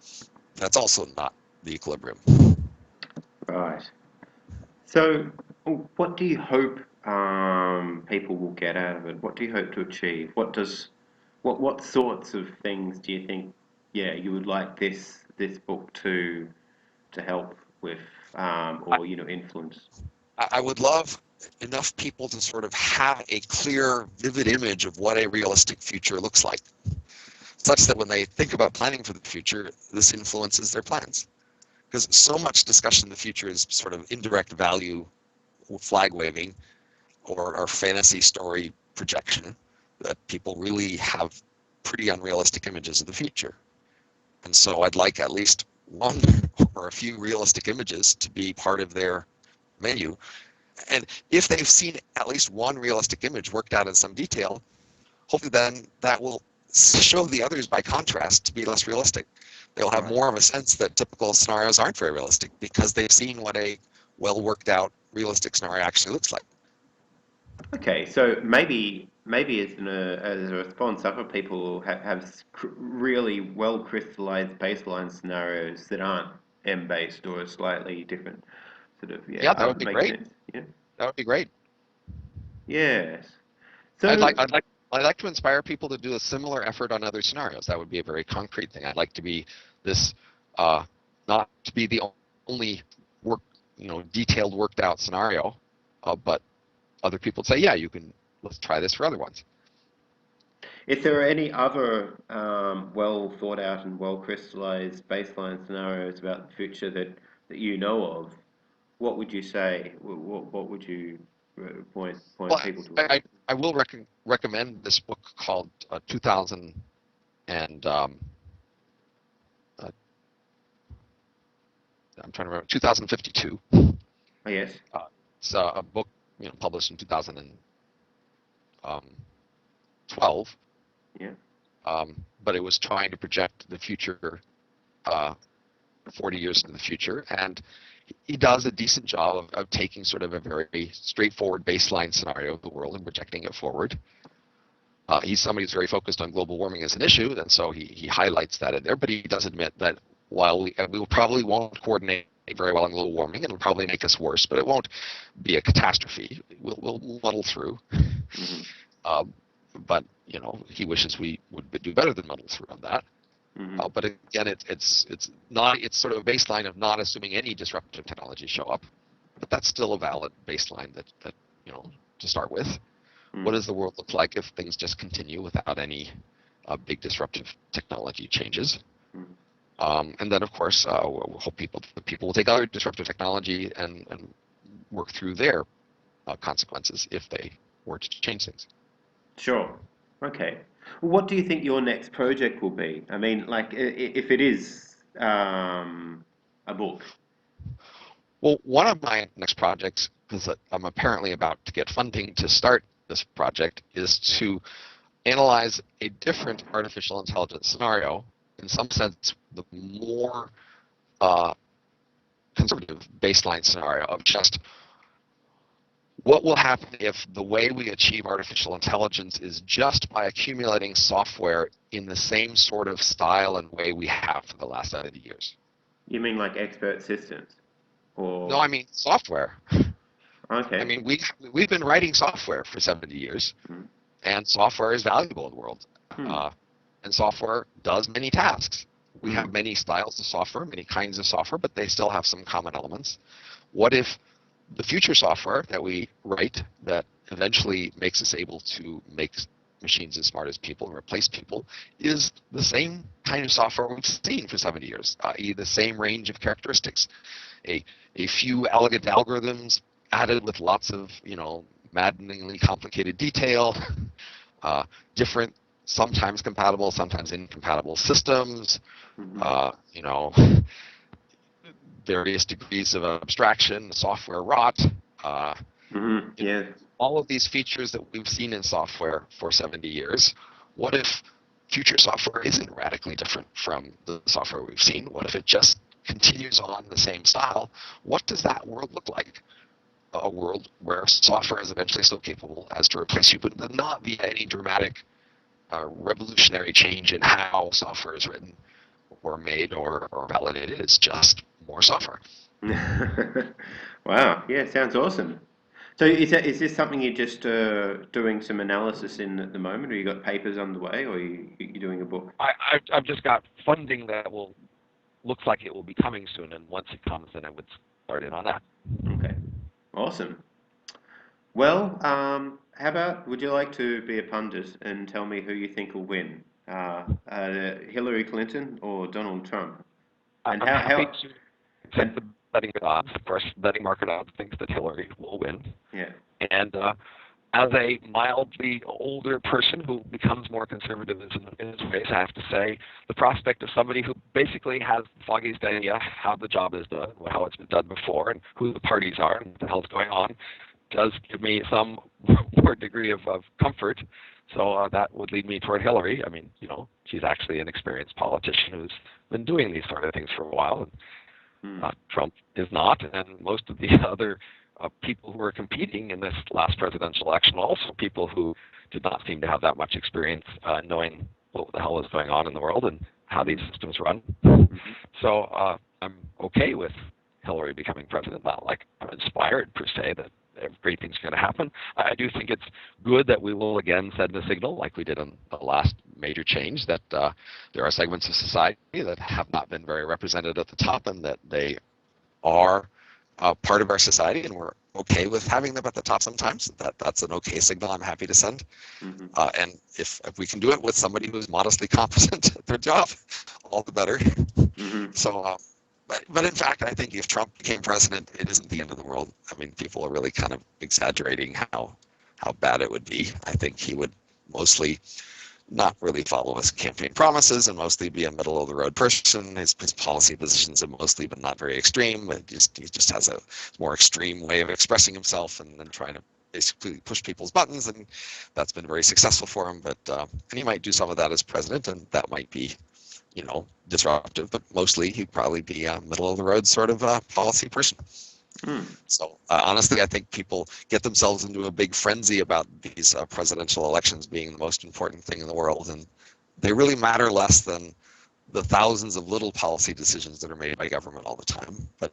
That's also not the equilibrium. Right. So, what do you hope people will get out of it? What do you hope to achieve? What sorts of things do you think, yeah, you would like this book to help with, I, or influence? I would love enough people to sort of have a clear, vivid image of what a realistic future looks like, such that when they think about planning for the future, this influences their plans. Because so much discussion in the future is sort of indirect value, flag waving, or fantasy story projection, that people really have pretty unrealistic images of the future. And so I'd like at least one or a few realistic images to be part of their menu. And if they've seen at least one realistic image worked out in some detail, hopefully then that will show the others by contrast to be less realistic. They'll have Right. more of a sense that typical scenarios aren't very realistic because they've seen what a well worked out realistic scenario actually looks like. Okay, so maybe as a response, other people have really well crystallized baseline scenarios that aren't M-based or slightly different. Sort of, yeah, Yeah, that would be makes great. sense. Yeah. That would be great. Yes. I'd like So, I'd like I'd like to inspire people to do a similar effort on other scenarios. That would be a very concrete thing. I'd like to be this, uh, not to be the only work, detailed worked out scenario, but other people say, yeah, you can. Let's try this for other ones. if there are any other well thought out and well crystallized baseline scenarios about the future that you know of, what would you say? What would you point Well, people towards? I will recommend this book called 2000 and uh, I'm trying to remember 2052. Oh, yes. It's a book published in 2012, Yeah. but it was trying to project the future, uh, 40 years into the future, and he does a decent job of taking sort of a very straightforward baseline scenario of the world and projecting it forward. He's somebody who's very focused on global warming as an issue, and so he highlights that in there. But he does admit that while we probably won't coordinate very well on global warming, and it'll probably make us worse, but it won't be a catastrophe. We'll muddle through. Hmm. Um, but he wishes we would do better than muddle through on that. Hmm. But again, it's sort of a baseline of not assuming any disruptive technologies show up. But that's still a valid baseline that to start with. What Mm. does the world look like if things just continue without any big disruptive technology changes? Mm. And then, of course, we'll hope people will take other disruptive technology and work through their consequences if they were to change things. Sure. Okay. What do you think your next project will be? I mean, like, if it is a book. Well, one of my next projects, because I'm apparently about to get funding to start this project, is to analyze a different artificial intelligence scenario. In some sense, the more uh, conservative baseline scenario of just what will happen if the way we achieve artificial intelligence is just by accumulating software in the same sort of style and way we have for the last 70 years. You mean like expert systems? No, Or, I mean software. I okay. mean, we've been writing software for 70 years, Mm. and software is valuable in the world. Hmm. Uh, and software does many tasks. We have Hmm. many styles of software, many kinds of software, but they still have some common elements. What if the future software that we write that eventually makes us able to make machines as smart as people and replace people is the same kind of software we've seen for 70 years, i.e. the same range of characteristics, a, a few elegant algorithms added with lots of, maddeningly complicated detail, uh, different, sometimes compatible, sometimes incompatible systems, Hmm. uh, you know, various degrees of abstraction, software rot, uh, Hmm. Yeah. all of these features that we've seen in software for 70 years. What if future software isn't radically different from the software we've seen? What if it just continues on the same style? What does that world look like? A world where software is eventually so capable as to replace you, but not via any dramatic revolutionary change in how software is written or made or validated. It's just more software. Wow. Yeah, sounds awesome. So is this something you're just doing some analysis in at the moment, or you got papers underway, or you doing a book? I've just got funding that looks like it will be coming soon, and once it comes, then I would start in on that. Okay. Awesome. Well, how about would you like to be a pundit and tell me who you think will win? Hillary Clinton or Donald Trump? And I'm happy how to accept and the betting odds. Of course, betting market odds thinks that Hillary will win, yeah. and as a mildly older person who becomes more conservative in his ways, I have to say the prospect of somebody who basically has the foggiest idea how the job is done, how it's been done before, and who the parties are, and what the hell's going on, does give me some more degree of comfort. So that would lead me toward Hillary. I mean, she's actually an experienced politician who's been doing these sort of things for a while. And Hmm. Trump is not, and most of the other people who are competing in this last presidential election, also people who did not seem to have that much experience knowing what the hell was going on in the world and how these systems run. Mm-hmm. So I'm okay with Hillary becoming president. Not like I'm inspired per se that great things are going to happen. I do think it's good that we will again send a signal, like we did on the last major change, that there are segments of society that have not been very represented at the top, and that they are part of our society, and we're okay with having them at the top sometimes. That's an okay signal I'm happy to send. Mm-hmm. And if we can do it with somebody who's modestly competent at their job, all the better. Mm-hmm. So, but in fact, I think if Trump became president, it isn't the end of the world. I mean, people are really kind of exaggerating how bad it would be. I think he would mostly not really follow his campaign promises and mostly be a middle of the road person. His policy positions have mostly been not very extreme. He just has a more extreme way of expressing himself and then trying to basically push people's buttons, and that's been very successful for him. But and he might do some of that as president, and that might be, disruptive. But mostly he'd probably be a middle of the road sort of policy person. Mm. So honestly, I think people get themselves into a big frenzy about these presidential elections being the most important thing in the world, and they really matter less than the thousands of little policy decisions that are made by government all the time. But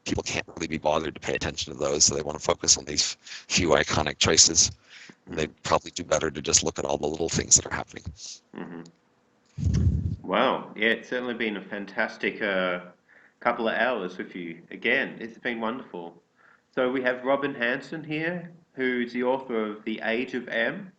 people can't really be bothered to pay attention to those, so they want to focus on these few iconic choices. They probably do better to just look at all the little things that are happening. Mm-hmm. Wow, yeah, it's certainly been a fantastic couple of hours with you. Again, it's been wonderful. So we have Robin Hanson here, who's the author of The Age of M.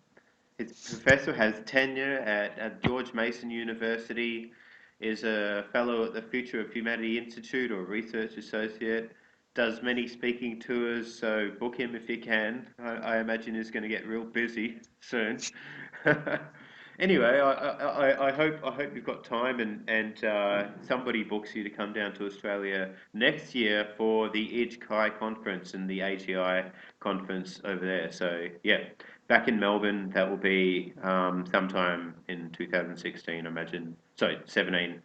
His professor has tenure at George Mason University, is a fellow at the Future of Humanity Institute or research associate, does many speaking tours, so book him if you can. I imagine he's going to get real busy soon. Anyway, I hope you've got time and somebody books you to come down to Australia next year for the Chi conference and the AGI conference over there. So yeah, back in Melbourne, that will be sometime in 2016, I imagine. Sorry, 17,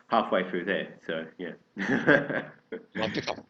halfway through there. So yeah. Love to come.